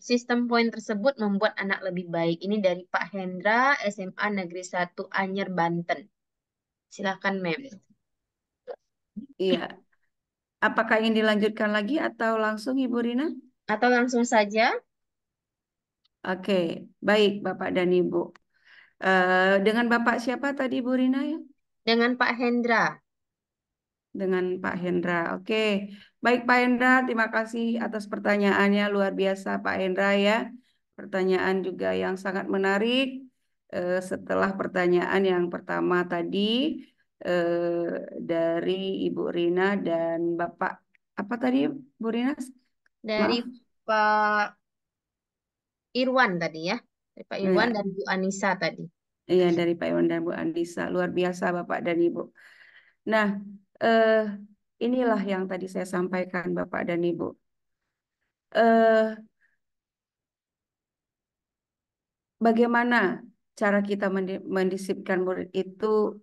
sistem poin tersebut membuat anak lebih baik? Ini dari Pak Hendra, SMA Negeri 1 Anyer, Banten. Silakan, Mem. Iya. Apakah ingin dilanjutkan lagi atau langsung Ibu Rina? Atau langsung saja? Oke, baik Bapak dan Ibu. Dengan Bapak siapa tadi Bu Rina ya? Dengan Pak Hendra. Dengan Pak Hendra. Oke, baik Pak Hendra, terima kasih atas pertanyaannya, luar biasa Pak Hendra ya. Pertanyaan juga yang sangat menarik. Setelah pertanyaan yang pertama tadi dari Ibu Rina dan Bapak apa tadi Bu Rina? Dari Maaf. Pak Irwan tadi ya. Dari Pak Irwan Ya. dan Bu Anissa tadi. Iya, dari Pak Iwan dan Bu Andisa. Luar biasa Bapak dan Ibu. Nah, inilah yang tadi saya sampaikan Bapak dan Ibu. Bagaimana cara kita mendisiplinkan murid itu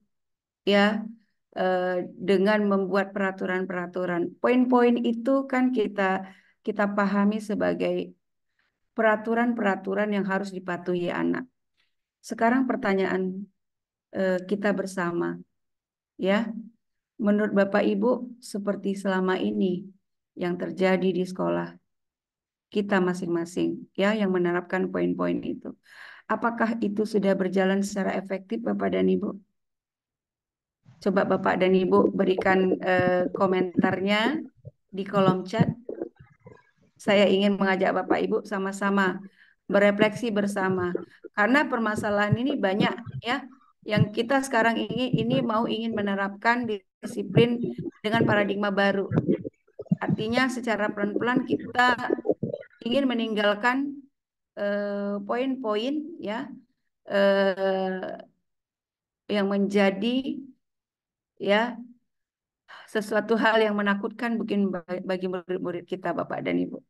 ya dengan membuat peraturan-peraturan. Poin-poin itu kan kita pahami sebagai peraturan-peraturan yang harus dipatuhi anak. Sekarang pertanyaan kita bersama, ya. Menurut Bapak Ibu, seperti selama ini yang terjadi di sekolah kita masing-masing, ya, yang menerapkan poin-poin itu. Apakah itu sudah berjalan secara efektif, Bapak dan Ibu? Coba Bapak dan Ibu berikan komentarnya di kolom chat. Saya ingin mengajak Bapak Ibu sama-sama berefleksi bersama. Karena permasalahan ini banyak ya, yang kita sekarang ini ingin menerapkan disiplin dengan paradigma baru. Artinya secara pelan-pelan kita ingin meninggalkan poin-poin ya yang menjadi ya sesuatu hal yang menakutkan mungkin bagi murid-murid kita Bapak dan Ibu.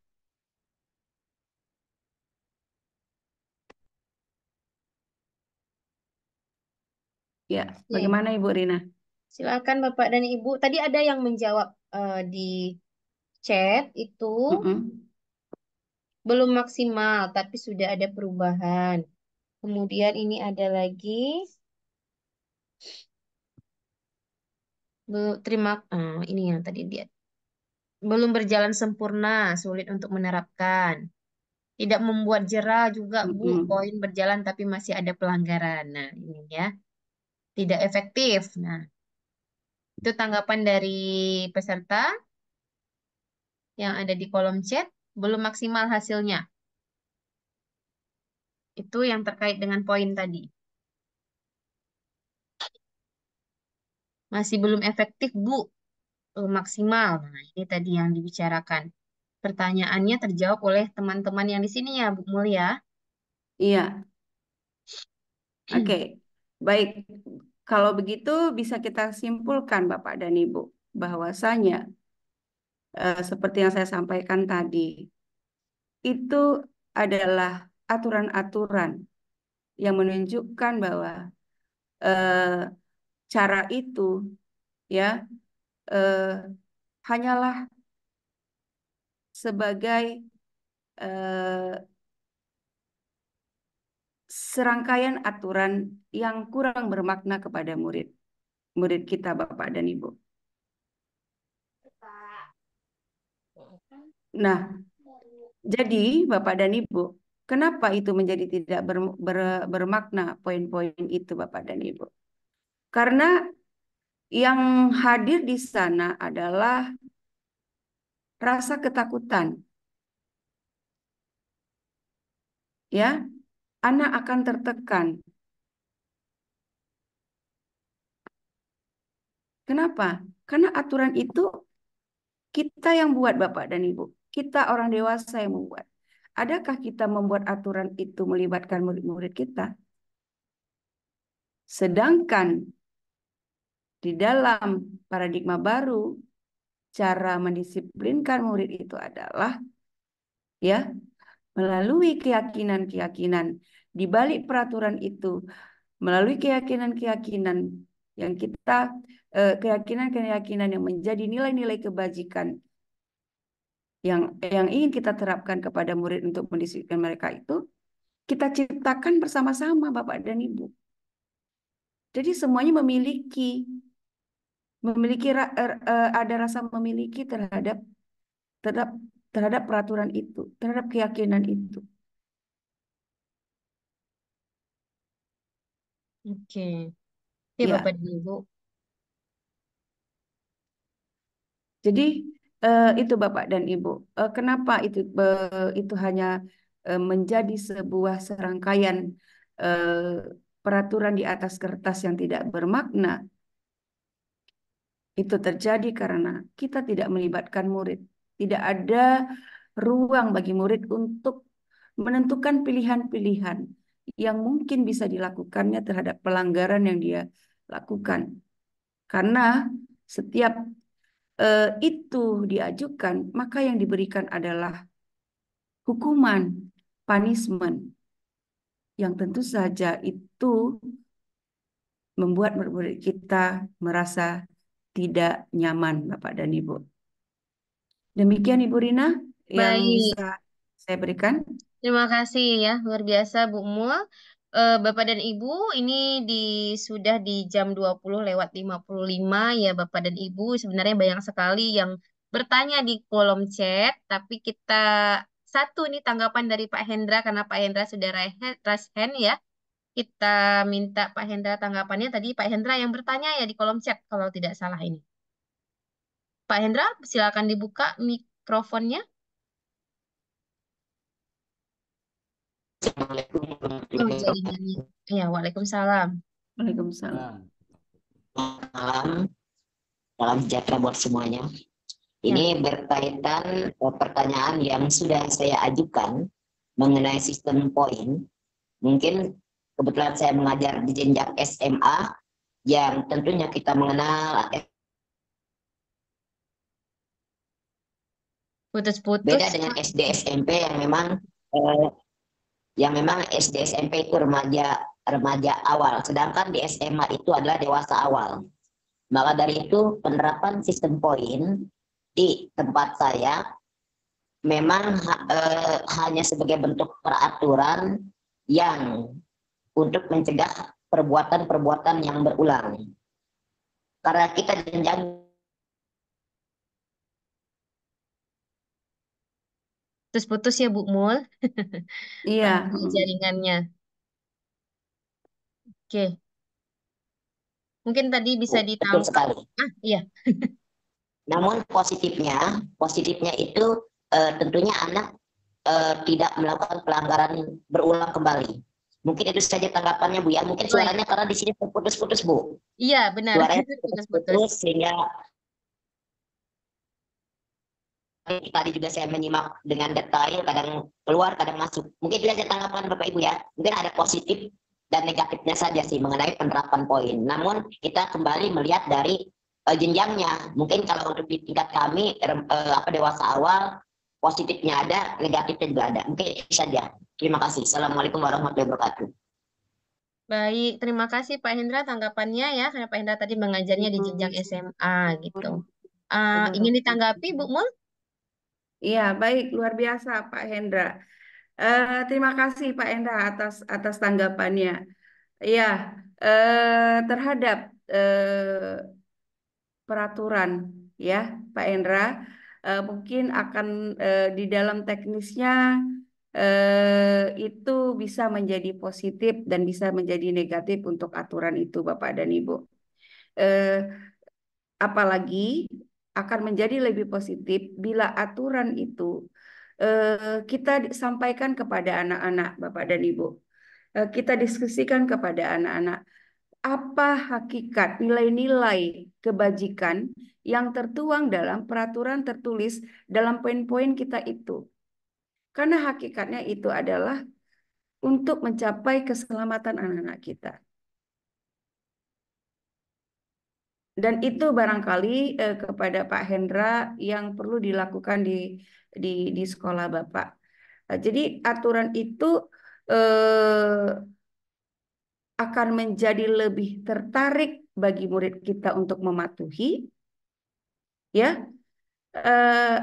Ya, bagaimana Ibu Rina? Silakan Bapak dan Ibu. Tadi ada yang menjawab di chat itu belum maksimal, tapi sudah ada perubahan. Kemudian ini ada lagi. Ini yang tadi dia. Belum berjalan sempurna, sulit untuk menerapkan. Tidak membuat jera juga, Bu. Mm-mm. Poin berjalan tapi masih ada pelanggaran. Nah, ini ya. Tidak efektif. Nah, itu tanggapan dari peserta yang ada di kolom chat. Belum maksimal hasilnya. Itu yang terkait dengan poin tadi. Masih belum efektif, Bu. Belum maksimal. Nah, ini tadi yang dibicarakan. Pertanyaannya terjawab oleh teman-teman yang di sini ya, Bu Mulia. Iya, oke. Baik. Kalau begitu bisa kita simpulkan Bapak dan Ibu bahwasanya seperti yang saya sampaikan tadi, itu adalah aturan-aturan yang menunjukkan bahwa eh, cara itu ya eh, hanyalah sebagai eh, serangkaian aturan yang kurang bermakna kepada murid kita Bapak dan Ibu. Nah, jadi Bapak dan Ibu, kenapa itu menjadi tidak bermakna poin-poin itu Bapak dan Ibu? Karena yang hadir di sana adalah rasa ketakutan. Ya, anak akan tertekan. Kenapa? Karena aturan itu kita yang buat Bapak dan Ibu. Kita orang dewasa yang membuat. Adakah kita membuat aturan itu melibatkan murid-murid kita? Sedangkan di dalam paradigma baru, cara mendisiplinkan murid itu adalah ya melalui keyakinan-keyakinan di balik peraturan itu, melalui keyakinan-keyakinan yang kita keyakinan-keyakinan yang menjadi nilai-nilai kebajikan yang ingin kita terapkan kepada murid untuk mendisiplinkan mereka itu kita ciptakan bersama-sama Bapak dan Ibu. Jadi semuanya memiliki ada rasa memiliki terhadap terhadap terhadap peraturan itu, terhadap keyakinan itu. Oke. Ya, Ya, Bapak dan Ibu. jadi itu Bapak dan Ibu. Kenapa itu hanya menjadi sebuah serangkaian peraturan di atas kertas yang tidak bermakna? Itu terjadi karena kita tidak melibatkan murid. Tidak ada ruang bagi murid untuk menentukan pilihan-pilihan yang mungkin bisa dilakukannya terhadap pelanggaran yang dia lakukan. Karena setiap itu diajukan, maka yang diberikan adalah hukuman, punishment, yang tentu saja itu membuat murid kita merasa tidak nyaman, Bapak dan Ibu. Demikian Ibu Rina yang Baik. bisa saya berikan. Terima kasih ya, luar biasa Bu Mul. Bapak dan Ibu, ini sudah di jam 20:55 ya Bapak dan Ibu. Sebenarnya banyak sekali yang bertanya di kolom chat, tapi kita satu nih tanggapan dari Pak Hendra karena Pak Hendra sudah raise hand ya. Kita minta Pak Hendra tanggapannya. Tadi Pak Hendra yang bertanya ya di kolom chat kalau tidak salah ini. Pak Hendra, silakan dibuka mikrofonnya. Assalamualaikum Oh, warahmatullahi wabarakatuh. jaringannya. Ya, waalaikumsalam. Waalaikumsalam. Malam, salam sejahtera buat semuanya. Ini berkaitan pertanyaan yang sudah saya ajukan mengenai sistem poin. Mungkin kebetulan saya mengajar di jenjang SMA yang tentunya kita mengenal Putus-putus. beda dengan SD SMP yang memang SD SMP itu remaja awal, sedangkan di SMA itu adalah dewasa awal. Maka dari itu penerapan sistem poin di tempat saya memang hanya sebagai bentuk peraturan yang untuk mencegah perbuatan-perbuatan yang berulang. Karena kita jenjang. Putus-putus ya Bu Mul. Iya. Jaringannya. Oke. Mungkin tadi bisa Betul ditangkap. sekali. Iya. Namun positifnya itu tentunya anak tidak melakukan pelanggaran berulang kembali. Mungkin itu saja tanggapannya Bu ya. Mungkin suaranya karena di sini terputus-putus Bu. Iya, benar. Suaranya Putus-putus. terputus sehingga tadi juga saya menyimak dengan detail, kadang keluar, kadang masuk. Mungkin itu saja tanggapan Bapak Ibu ya. Mungkin ada positif dan negatifnya saja sih mengenai penerapan poin. Namun kita kembali melihat dari jenjangnya. Mungkin kalau untuk di tingkat kami dewasa awal, positifnya ada, negatifnya juga ada. Mungkin itu saja. Terima kasih. Assalamualaikum warahmatullahi wabarakatuh. Baik, terima kasih Pak Hendra tanggapannya ya, karena Pak Hendra tadi mengajarnya di jenjang SMA gitu. Ingin ditanggapi Bu Mul? Iya, baik, luar biasa Pak Hendra. Terima kasih Pak Hendra atas tanggapannya. Iya, terhadap peraturan ya Pak Hendra, mungkin akan di dalam teknisnya itu bisa menjadi positif dan bisa menjadi negatif untuk aturan itu Bapak dan Ibu. Eh, Apalagi akan menjadi lebih positif bila aturan itu kita sampaikan kepada anak-anak, Bapak dan Ibu. Kita diskusikan kepada anak-anak apa hakikat nilai-nilai kebajikan yang tertuang dalam peraturan tertulis dalam poin-poin kita itu. Karena hakikatnya itu adalah untuk mencapai keselamatan anak-anak kita. Dan itu barangkali kepada Pak Hendra yang perlu dilakukan di sekolah Bapak. Jadi aturan itu akan menjadi lebih tertarik bagi murid kita untuk mematuhi, ya,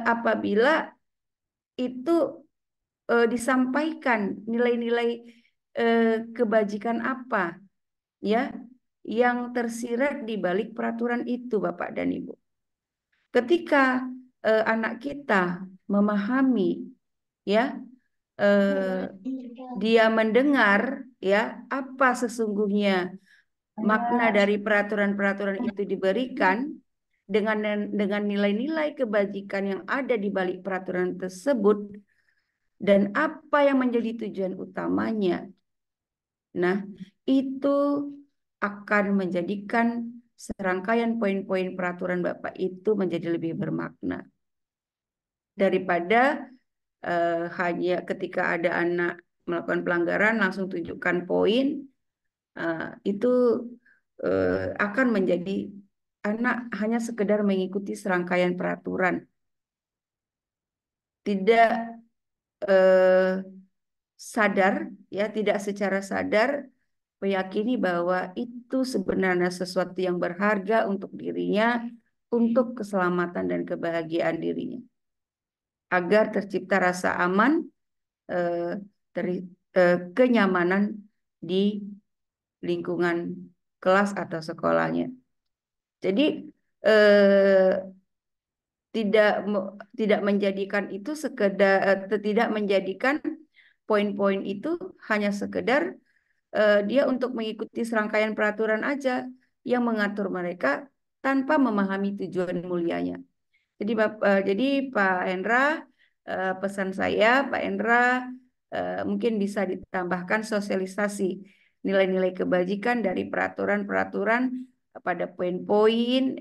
apabila itu disampaikan nilai-nilai kebajikan apa, ya, yang tersirat di balik peraturan itu, Bapak dan Ibu. Ketika anak kita memahami, ya, dia mendengar, ya, apa sesungguhnya makna dari peraturan-peraturan itu diberikan dengan nilai-nilai kebajikan yang ada di balik peraturan tersebut dan apa yang menjadi tujuan utamanya. Nah, itu akan menjadikan serangkaian poin-poin peraturan Bapak itu menjadi lebih bermakna daripada hanya ketika ada anak melakukan pelanggaran langsung tunjukkan poin, itu akan menjadi anak hanya sekedar mengikuti serangkaian peraturan, tidak sadar, ya, tidak secara sadar meyakini bahwa itu sebenarnya sesuatu yang berharga untuk dirinya, untuk keselamatan dan kebahagiaan dirinya, agar tercipta rasa aman, kenyamanan di lingkungan kelas atau sekolahnya. Jadi tidak menjadikan itu sekedar tidak menjadikan poin-poin itu hanya sekedar dia untuk mengikuti serangkaian peraturan aja yang mengatur mereka tanpa memahami tujuan mulianya. Jadi Pak Hendra, pesan saya Pak Hendra mungkin bisa ditambahkan sosialisasi nilai-nilai kebajikan dari peraturan-peraturan pada poin-poin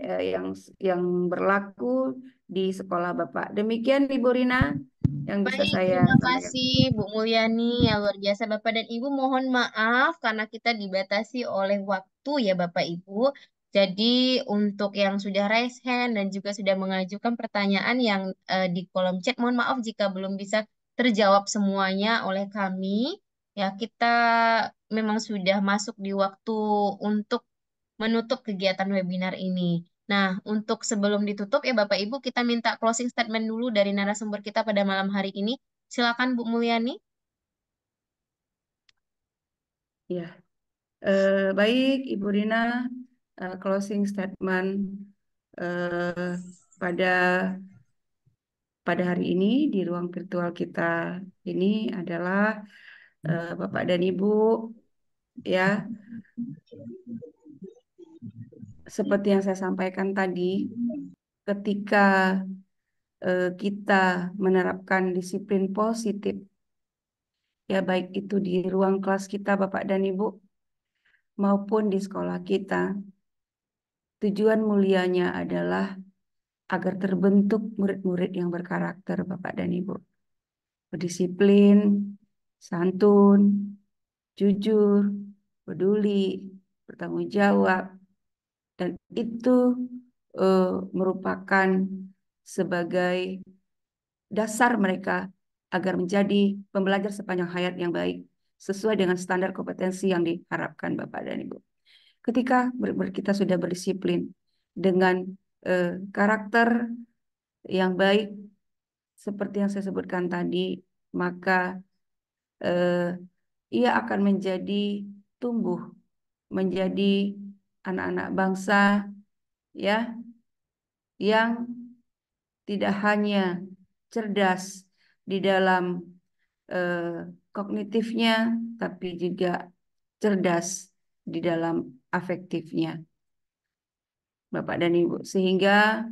yang berlaku di sekolah Bapak. Demikian Ibu Rina yang bisa Baik, saya terima sampaikan. kasih Bu Mulyani. Ya luar biasa Bapak dan Ibu. Mohon maaf karena kita dibatasi oleh waktu ya Bapak Ibu. Jadi untuk yang sudah raise hand dan juga sudah mengajukan pertanyaan yang di kolom chat, mohon maaf jika belum bisa terjawab semuanya oleh kami. Ya kita memang sudah masuk di waktu untuk menutup kegiatan webinar ini. Nah, untuk sebelum ditutup ya Bapak Ibu, kita minta closing statement dulu dari narasumber kita pada malam hari ini. Silakan Bu Mulyani. Ya, baik Ibu Rina, closing statement pada pada hari ini di ruang virtual kita ini adalah Bapak dan Ibu, ya, seperti yang saya sampaikan tadi, ketika kita menerapkan disiplin positif, ya baik itu di ruang kelas kita Bapak dan Ibu maupun di sekolah kita, tujuan mulianya adalah agar terbentuk murid-murid yang berkarakter Bapak dan Ibu, berdisiplin, santun, jujur, peduli, bertanggung jawab, dan itu merupakan sebagai dasar mereka agar menjadi pembelajar sepanjang hayat yang baik sesuai dengan standar kompetensi yang diharapkan Bapak dan Ibu. Ketika murid-murid kita sudah berdisiplin dengan karakter yang baik seperti yang saya sebutkan tadi, maka ia akan menjadi tumbuh menjadi anak-anak bangsa, ya, yang tidak hanya cerdas di dalam kognitifnya, tapi juga cerdas di dalam afektifnya, Bapak dan Ibu. Sehingga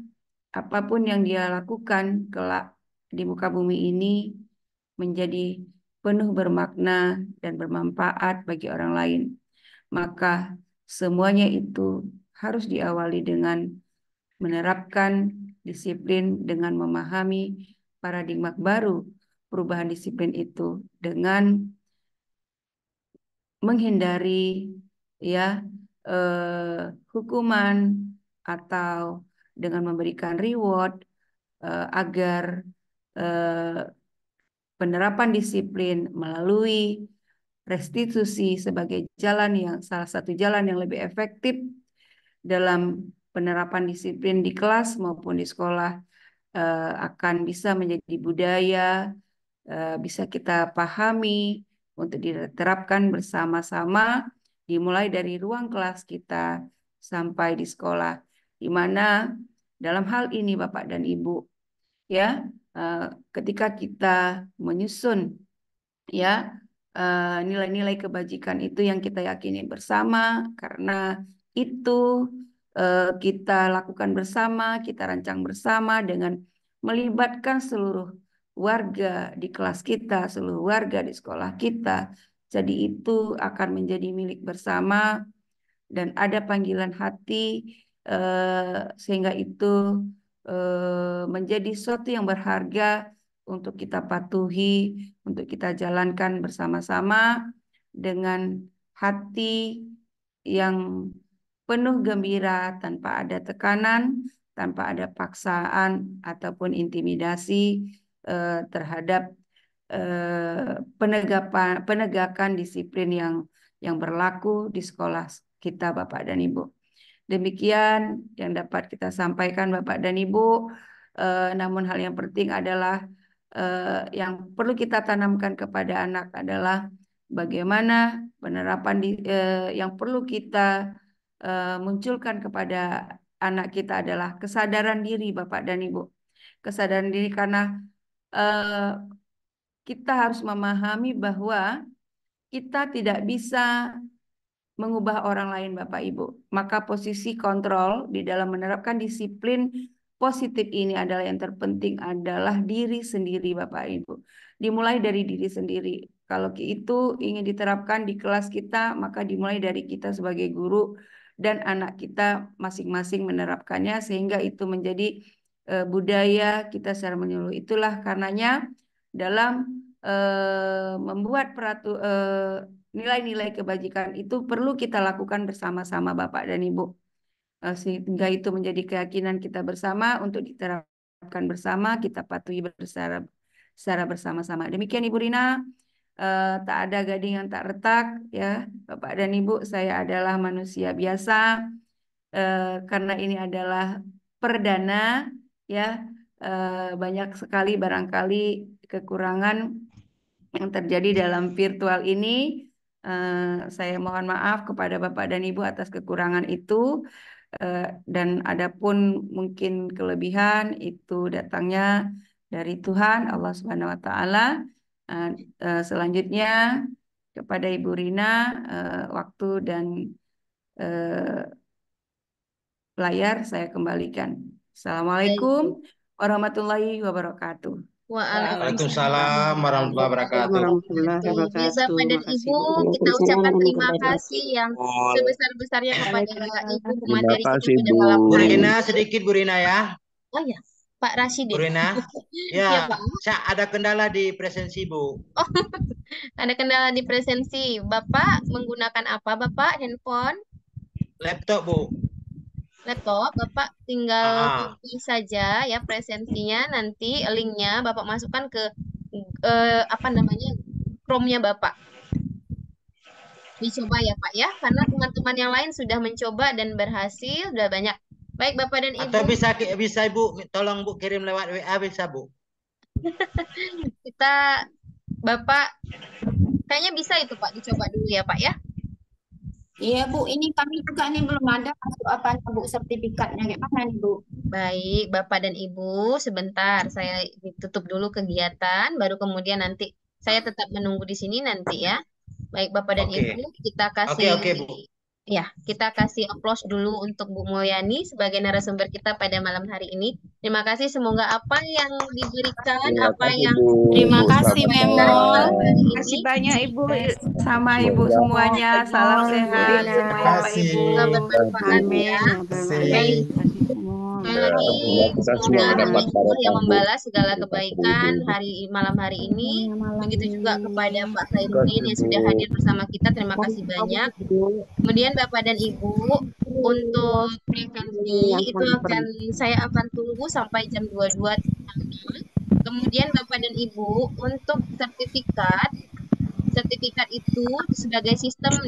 apapun yang dia lakukan kelak di muka bumi ini menjadi penuh bermakna dan bermanfaat bagi orang lain. Maka semuanya itu harus diawali dengan menerapkan disiplin dengan memahami paradigma baru perubahan disiplin itu dengan menghindari ya hukuman atau dengan memberikan reward agar penerapan disiplin melalui restitusi sebagai salah satu jalan yang lebih efektif dalam penerapan disiplin di kelas maupun di sekolah akan bisa menjadi budaya, bisa kita pahami untuk diterapkan bersama-sama dimulai dari ruang kelas kita sampai di sekolah, di mana dalam hal ini Bapak dan Ibu, ya, ketika kita menyusun ya nilai-nilai kebajikan itu yang kita yakini bersama, karena itu kita lakukan bersama, kita rancang bersama dengan melibatkan seluruh warga di kelas kita, seluruh warga di sekolah kita. Jadi itu akan menjadi milik bersama dan ada panggilan hati sehingga itu menjadi sesuatu yang berharga untuk kita patuhi, untuk kita jalankan bersama-sama dengan hati yang penuh gembira tanpa ada tekanan, tanpa ada paksaan ataupun intimidasi terhadap penegakan disiplin yang berlaku di sekolah kita Bapak dan Ibu. Demikian yang dapat kita sampaikan Bapak dan Ibu. Namun hal yang penting adalah yang perlu kita tanamkan kepada anak adalah bagaimana penerapan yang perlu kita munculkan kepada anak kita adalah kesadaran diri Bapak dan Ibu. Kesadaran diri karena kita harus memahami bahwa kita tidak bisa mengubah orang lain Bapak Ibu. Maka posisi kontrol di dalam menerapkan disiplin positif ini adalah yang terpenting adalah diri sendiri Bapak Ibu. Dimulai dari diri sendiri. Kalau itu ingin diterapkan di kelas kita, maka dimulai dari kita sebagai guru dan anak kita masing-masing menerapkannya sehingga itu menjadi budaya kita secara menyeluruh. Itulah karenanya dalam membuat nilai-nilai kebajikan itu perlu kita lakukan bersama-sama Bapak dan Ibu. Sehingga itu menjadi keyakinan kita bersama untuk diterapkan bersama, kita patuhi secara bersama-sama. Demikian Ibu Rina, tak ada gading yang tak retak ya Bapak dan Ibu, saya adalah manusia biasa karena ini adalah perdana ya, banyak sekali barangkali kekurangan yang terjadi dalam virtual ini. Saya mohon maaf kepada Bapak dan Ibu atas kekurangan itu. Dan adapun mungkin kelebihan itu datangnya dari Tuhan Allah Subhanahu wa taala. Selanjutnya kepada Ibu Rina waktu dan layar saya kembalikan. Assalamualaikum warahmatullahi wabarakatuh. Waalaikumsalam warahmatullahi wabarakatuh. Bapak dan Ibu, kita ucapkan terima kasih yang sebesar-besarnya kepada Ibu pemateri kita kasih, pada Bu. malam Bu hari ini. Rina, sedikit Bu Rina ya. Oh ya, Pak Rasidin. Bu Rina, Ya, ya, Pak. ada kendala di presensi Bu. Oh, ada kendala di presensi. Bapak menggunakan apa, Bapak? Handphone? Laptop Bu. Laptop, Bapak tinggal Ah. copy saja ya presensinya, nanti linknya Bapak masukkan ke apa namanya Chrome-nya Bapak. Dicoba ya Pak ya, karena teman-teman yang lain sudah mencoba dan berhasil, sudah banyak. Baik Bapak dan Ibu, Atau bisa Ibu tolong Bu kirim lewat WA bisa Bu. kita Bapak kayaknya bisa itu Pak, dicoba dulu ya Pak ya. Iya Bu, ini kami juga nih belum ada masuk apa Bu sertifikatnya kayak mana nih Bu? Baik, Bapak dan Ibu, sebentar saya tutup dulu kegiatan, baru kemudian nanti saya tetap menunggu di sini nanti ya. Baik, Bapak dan Oke. Ibu, kita kasih Oke Bu. ya, kita kasih applause dulu untuk Bu Mulyani sebagai narasumber kita pada malam hari ini. Terima kasih, semoga apa yang diberikan, apa yang Terima kasih, Memol. Terima kasih banyak Ibu sama Ibu semuanya. Salam sehat semuanya Pak Ibu. semoga bermanfaat ya. Baik. Sekali lagi, semoga ada Allah yang membalas segala kebaikan malam hari ini. Begitu juga kepada Pak Khairuddin yang sudah hadir bersama kita. Terima kasih banyak. Kemudian Bapak dan Ibu, untuk frekansi itu saya akan tunggu sampai jam 22. Kemudian Bapak dan Ibu, untuk sertifikat itu sebagai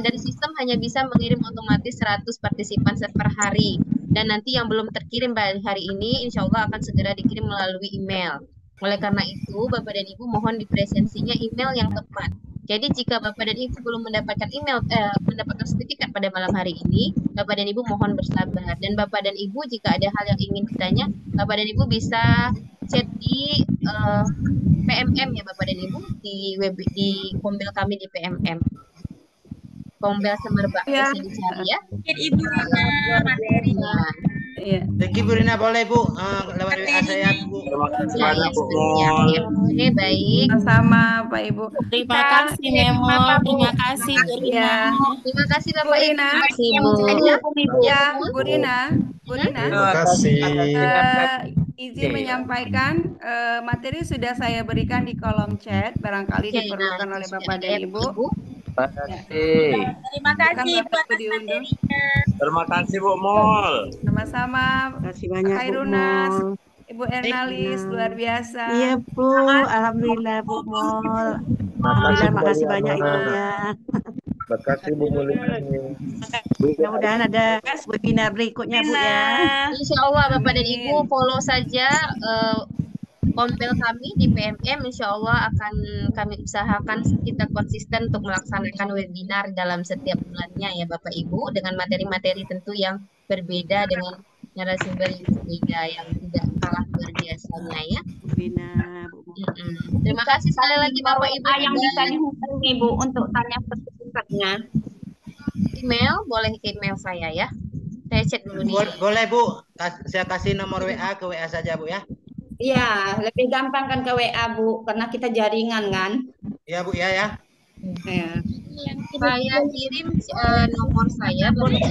dari sistem hanya bisa mengirim otomatis 100 partisipan per hari. Dan nanti yang belum terkirim pada hari ini, insya Allah akan segera dikirim melalui email. Oleh karena itu, Bapak dan Ibu mohon di presensinya email yang tepat. Jadi jika Bapak dan Ibu belum mendapatkan mendapatkan sertifikat pada malam hari ini, Bapak dan Ibu mohon bersabar. Dan Bapak dan Ibu jika ada hal yang ingin ditanya, Bapak dan Ibu bisa chat di PMM ya Bapak dan Ibu di Kombel kami di PMM. Kombel Semerbak Ya. bisa dicari ya. Ibu materinya. Iya. Thank you Bu Rina, boleh Bu lewat WA saya Bu. Terima kasih Ya, banyak Bu. ya. Oke, baik. Sama Pak Ibu. Terima kasih Memol. Terima kasih Bu Rina. Ya. Terima kasih Bu Bapak Ibu. Rina. Ibu. Ya, Bu Rina. Bu Rina. Terima kasih. Izin menyampaikan materi sudah saya berikan di kolom chat, barangkali Oke, diperlukan nah, oleh itu Bapak sudah dan ada, Ibu. Terima kasih Bukan Bu Bapak diunduh. Terima kasih Bu Mol. Sama-sama. Kasih banyak Bu Khairunas, Mol. Ibu Ernalis, luar biasa. Iya Bu, alhamdulillah Bu Mol. Alhamdulillah, makasih banyak Ibunya. Terima kasih Bu Mulyani. Mudah-mudahan ada webinar berikutnya Bu ya. Insya Allah Bapak dan Ibu follow saja Kombel kami di PMM. Insya Allah akan kami usahakan kita konsisten untuk melaksanakan webinar dalam setiap bulannya ya Bapak Ibu, dengan materi-materi tentu yang berbeda dengan narasumber yang berbeda yang tidak kalah luar biasanya ya. Webinar Bu Mol. Terima kasih sekali lagi Bapak Ibu. Yang bisa dihubungi Bu untuk tanya sertifikatnya. Email, boleh ke email saya ya. Saya chat dulu nih. Boleh Bu, saya kasih nomor WA ke WA saja Bu ya. Iya, lebih gampang kan ke WA Bu, karena kita jaringan kan. Ya Bu ya. Ya. Saya kirim nomor saya boleh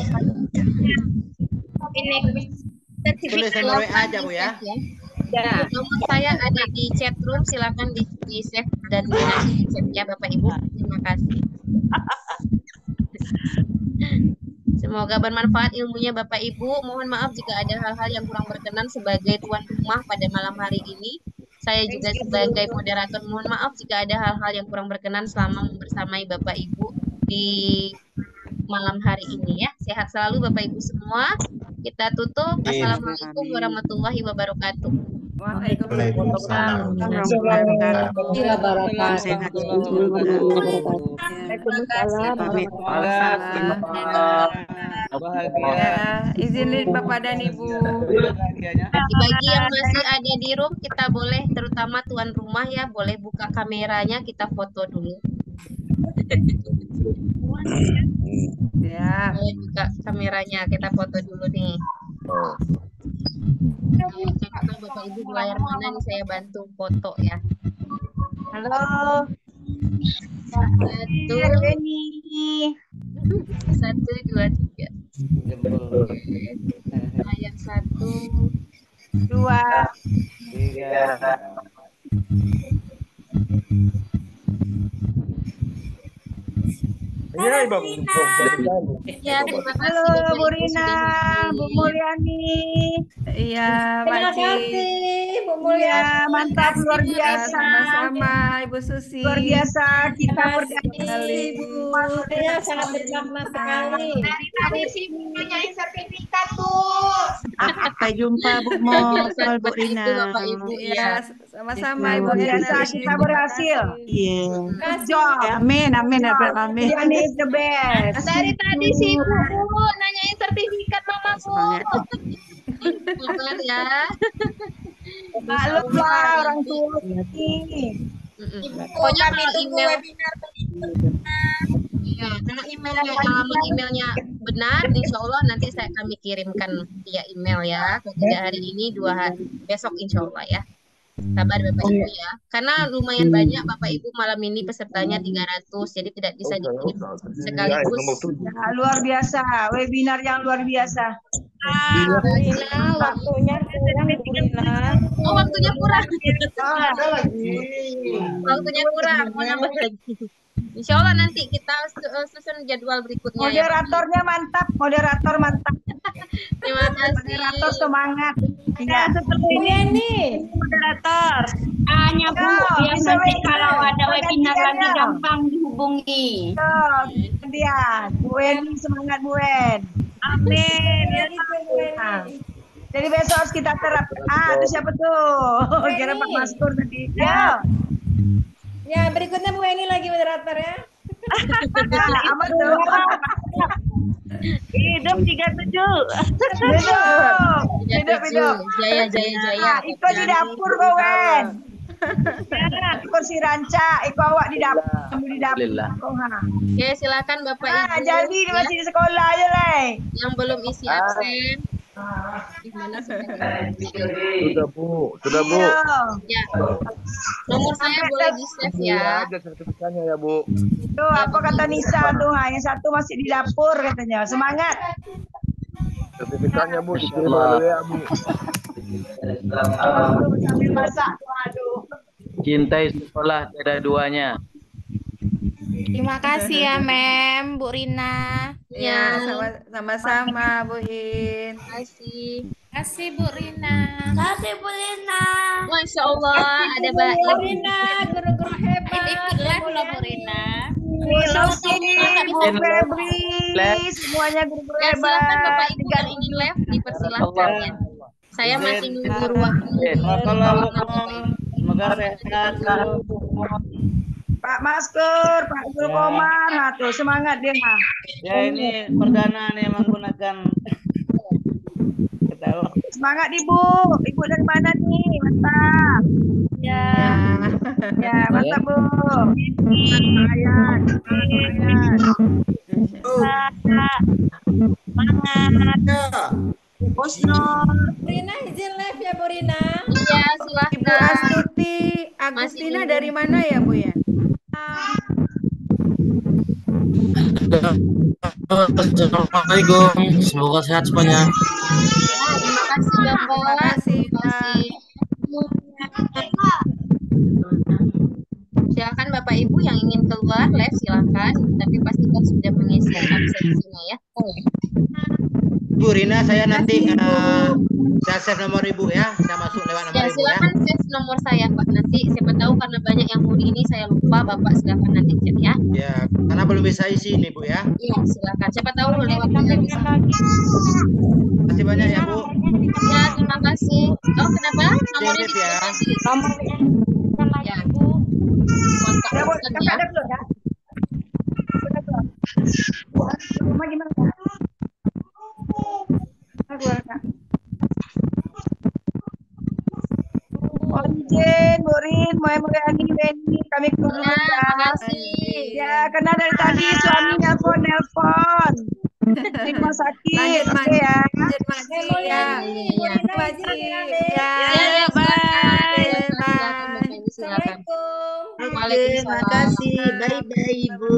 Ini Tulis nomor WA aja Bu ya. ya. Nomor saya ada di chat room, silakan di save dan nanti di chat ya Bapak Ibu. Terima kasih. Semoga bermanfaat ilmunya Bapak Ibu. Mohon maaf jika ada hal-hal yang kurang berkenan sebagai tuan rumah pada malam hari ini. Saya juga sebagai moderator mohon maaf jika ada hal-hal yang kurang berkenan selama membersamai Bapak Ibu di malam hari ini ya. Sehat selalu Bapak Ibu semua. Kita tutup. Assalamualaikum warahmatullahi wabarakatuh. Waalaikumsalam. Sehat. Waalaikumsalam. Bahagia. Ya, izinin Bapak dan Ibu. Bahagianya. Bagi yang masih ada di room, kita boleh, terutama tuan rumah ya, boleh buka kameranya, kita foto dulu. Ya. Boleh buka kameranya, kita foto dulu nih. Saya cek dulu Bapak Ibu di layar mana nih, saya bantu foto ya. Halo. Satu, satu, dua, tiga. Nah, yang satu, 2. 3. ya terima kasih Halo Bapak Bu Ibu Rina, sudah hadir. Bu Mulyani. Iya, Terima Makci. kasih Bu Iya, Mulyani. mantap luar Ya, biasa. sama-sama Ibu Susi. Luar biasa kita Terima berdamai. kasih Bu. Ya, sangat bermakna sekali. Tadi sibuk nanyain sertifikat tuh. Sampai jumpa Bu Luar Mol, biasa Bu seperti Rina. itu Bapak Ibu Iya, ya. sama-sama Itu Ibu luar Erna. biasa kita Terima berhasil. kasih. Iya. Terima kasih. Job. Amin, amin, amin. Yani is the best. Dari tadi sibuk Bu nanyain sertifikat Mama Bu. Semangat. Sabar ya. Maklum lah orang tua ini. Pokoknya Kami kalau tunggu email, webinar iya, kalau emailnya alamat emailnya benar, insya Allah nanti kami kirimkan via email ya. Kalau tidak hari ini, 2 hari besok insya Allah ya. Sabar Bapak Ibu ya. Karena lumayan banyak Bapak Ibu malam ini pesertanya 300, jadi tidak bisa dikirim sekaligus. Ya, luar biasa, webinar yang luar biasa. Bu Rina, waktunya kurang Bu Rina. Oh, waktunya kurang. Waktunya kurang, mau nambah lagi. Insya Allah nanti kita susun jadwal berikutnya ya. Moderatornya mantap, moderator mantap. Terima kasih. Moderator semangat. Ya, Sepertinya nih. moderator. Hanya Bu, yang bisa nanti webinar. kalau ada webinar lagi Pergantiannya. gampang dihubungi. Kemudian, Bu Eni semangat Bu En. Amin. Nah, jadi besok harus kita terapkan. Itu siapa tuh? Kira Pak Mastur tadi. Ya. Ya, berikutnya Bu Eni lagi moderator ya. Aman tuh. Hidup 37. Hidup. Jaya, jaya, jaya. Nah, Iko di dapur kau Wen. Kursi ranca, Iko awak di dapur. Kamu di dapur. Oke, silakan Bapak Ibu. Jadi masih di sekolah aja lah. Yang belum isi absen. Gimana sebenarnya? Sudah Bu. Ya. Nomor saya boleh di-save ya. Ada sertifikatnya ya Bu. Tuh, apa kata Nisa tuh, yang satu masih di dapur katanya. Semangat. Sertifikatnya Bu dikirim melalui WA Bu. Sambil masak. Aduh. Cintai sekolah tiada duanya. Terima kasih ya Mem, Bu Rina. Ya, sama-sama Bu In. Terima kasih. Kasih Bu Rina. Kasih Bu Rina. Masya Allah, ada Bu Baik. Rina, guru-guru hebat. Ikut live loh Bu Rina. Losi, Bu Febri, semuanya guru-guru Ya, silakan Bapak hebat. Ibu yang ingin live dipersilahkan ya. Saya masih nunggu ruang. Semoga sehat selalu. Pak Masker, Pak Guru Komar, nah tuh semangat dia mah. Ya ini perdana nih menggunakan ketawa. Semangat Ibu, Ibu dari mana nih? Mantap. Ya, ya mantap Bu. Semangat. Bos Nur. Rina izin live ya Bu Rina. Iya, silakan. Ibu Astuti Agustina dari mana ya Bu ya? Assalamualaikum, semoga sehat semuanya. Terima kasih Bapak. Terima kasih. Silakan Bapak Ibu yang ingin keluar live silakan, tapi pastikan sudah mengisi absensinya ya. Bu Rina, saya nanti saya save nomor Ibu ya. Saya masuk lewat nomor Ya, Ibu ya. silakan save nomor saya Pak. Nanti siapa tahu karena banyak yang mau ini saya lupa, Bapak silakan nanti chat ya. Ya, karena belum bisa isi ini Bu ya. Iya, silakan. Siapa tahu lewat email bisa. Terima kasih banyak ya Bu. Ya, terima kasih. Oh, kenapa? Nomornya Save ya. nomornya. Ya. Kontak Ya, Bu, pesan tapi ya. ada belum ya? Sudah belum? Rumah gimana? Mulyani, Weni, kami kumpul Ya, ya. makasih. Ya, karena dari tadi suami nelpon. Di rumah sakit, Lanjut, oke ya. lanjut Makci ya. Iya. Makci ya. Ya, Bye. silakan Bapak Ibu, silakan. Oke, Waalaikumsalam. makasih. Bye-bye, Ibu.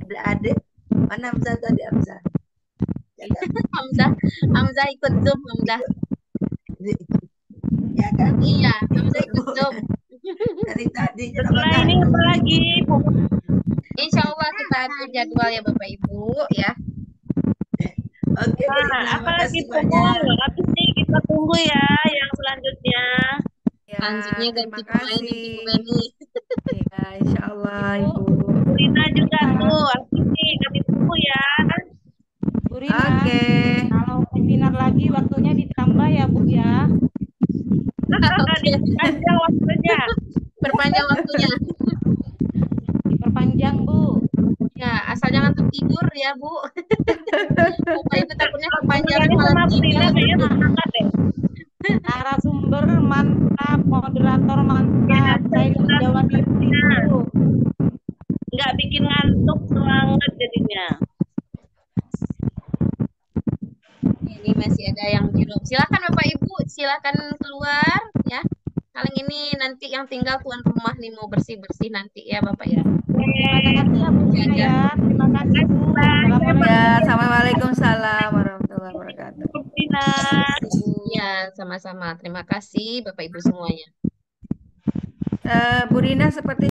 Ada adik. Mana Hamzah tadi, Hamzah? Hamzah ikut Zoom, Hamzah. Ya kan? Iya, Hamzah ikut Zoom. Dari tadi. Setelah ini apa lagi, Bu? Insya Allah kita atur jadwal ya Bapak Ibu ya. Oke, Nah, apa lagi pukul? Habis ini kita tunggu ya yang selanjutnya. Selanjutnya ganti pemain nanti Bu Beni. Ya, insya Allah Ibu. Bu Rina juga tuh, habis ini kami tunggu ya. Bu Rina, Oke. kalau webinar lagi waktunya ditambah ya Bu ya. Panjang waktunya. Perpanjang waktunya. Diperpanjang Bu. Ya, asal jangan tertidur ya Bu. Bapak Ibu takutnya kepanjangan Sama malam Bu Rina tidur. kayaknya semangat deh. Narasumber mantap, moderator mantap. Saya Jawa Timur. Nggak bikin ngantuk, semangat jadinya. Ini masih ada yang di room. Silakan Bapak Ibu, silakan keluar ya. Kali ini nanti yang tinggal tuan rumah nih mau bersih-bersih nanti ya Bapak ya. Terima kasih ya Bu Rina ya. Terima kasih Bu. Assalamualaikum. Ya, Waalaikumsalam warahmatullahi wabarakatuh. Ya, sama-sama. Terima kasih Bapak Ibu semuanya. Bu Rina seperti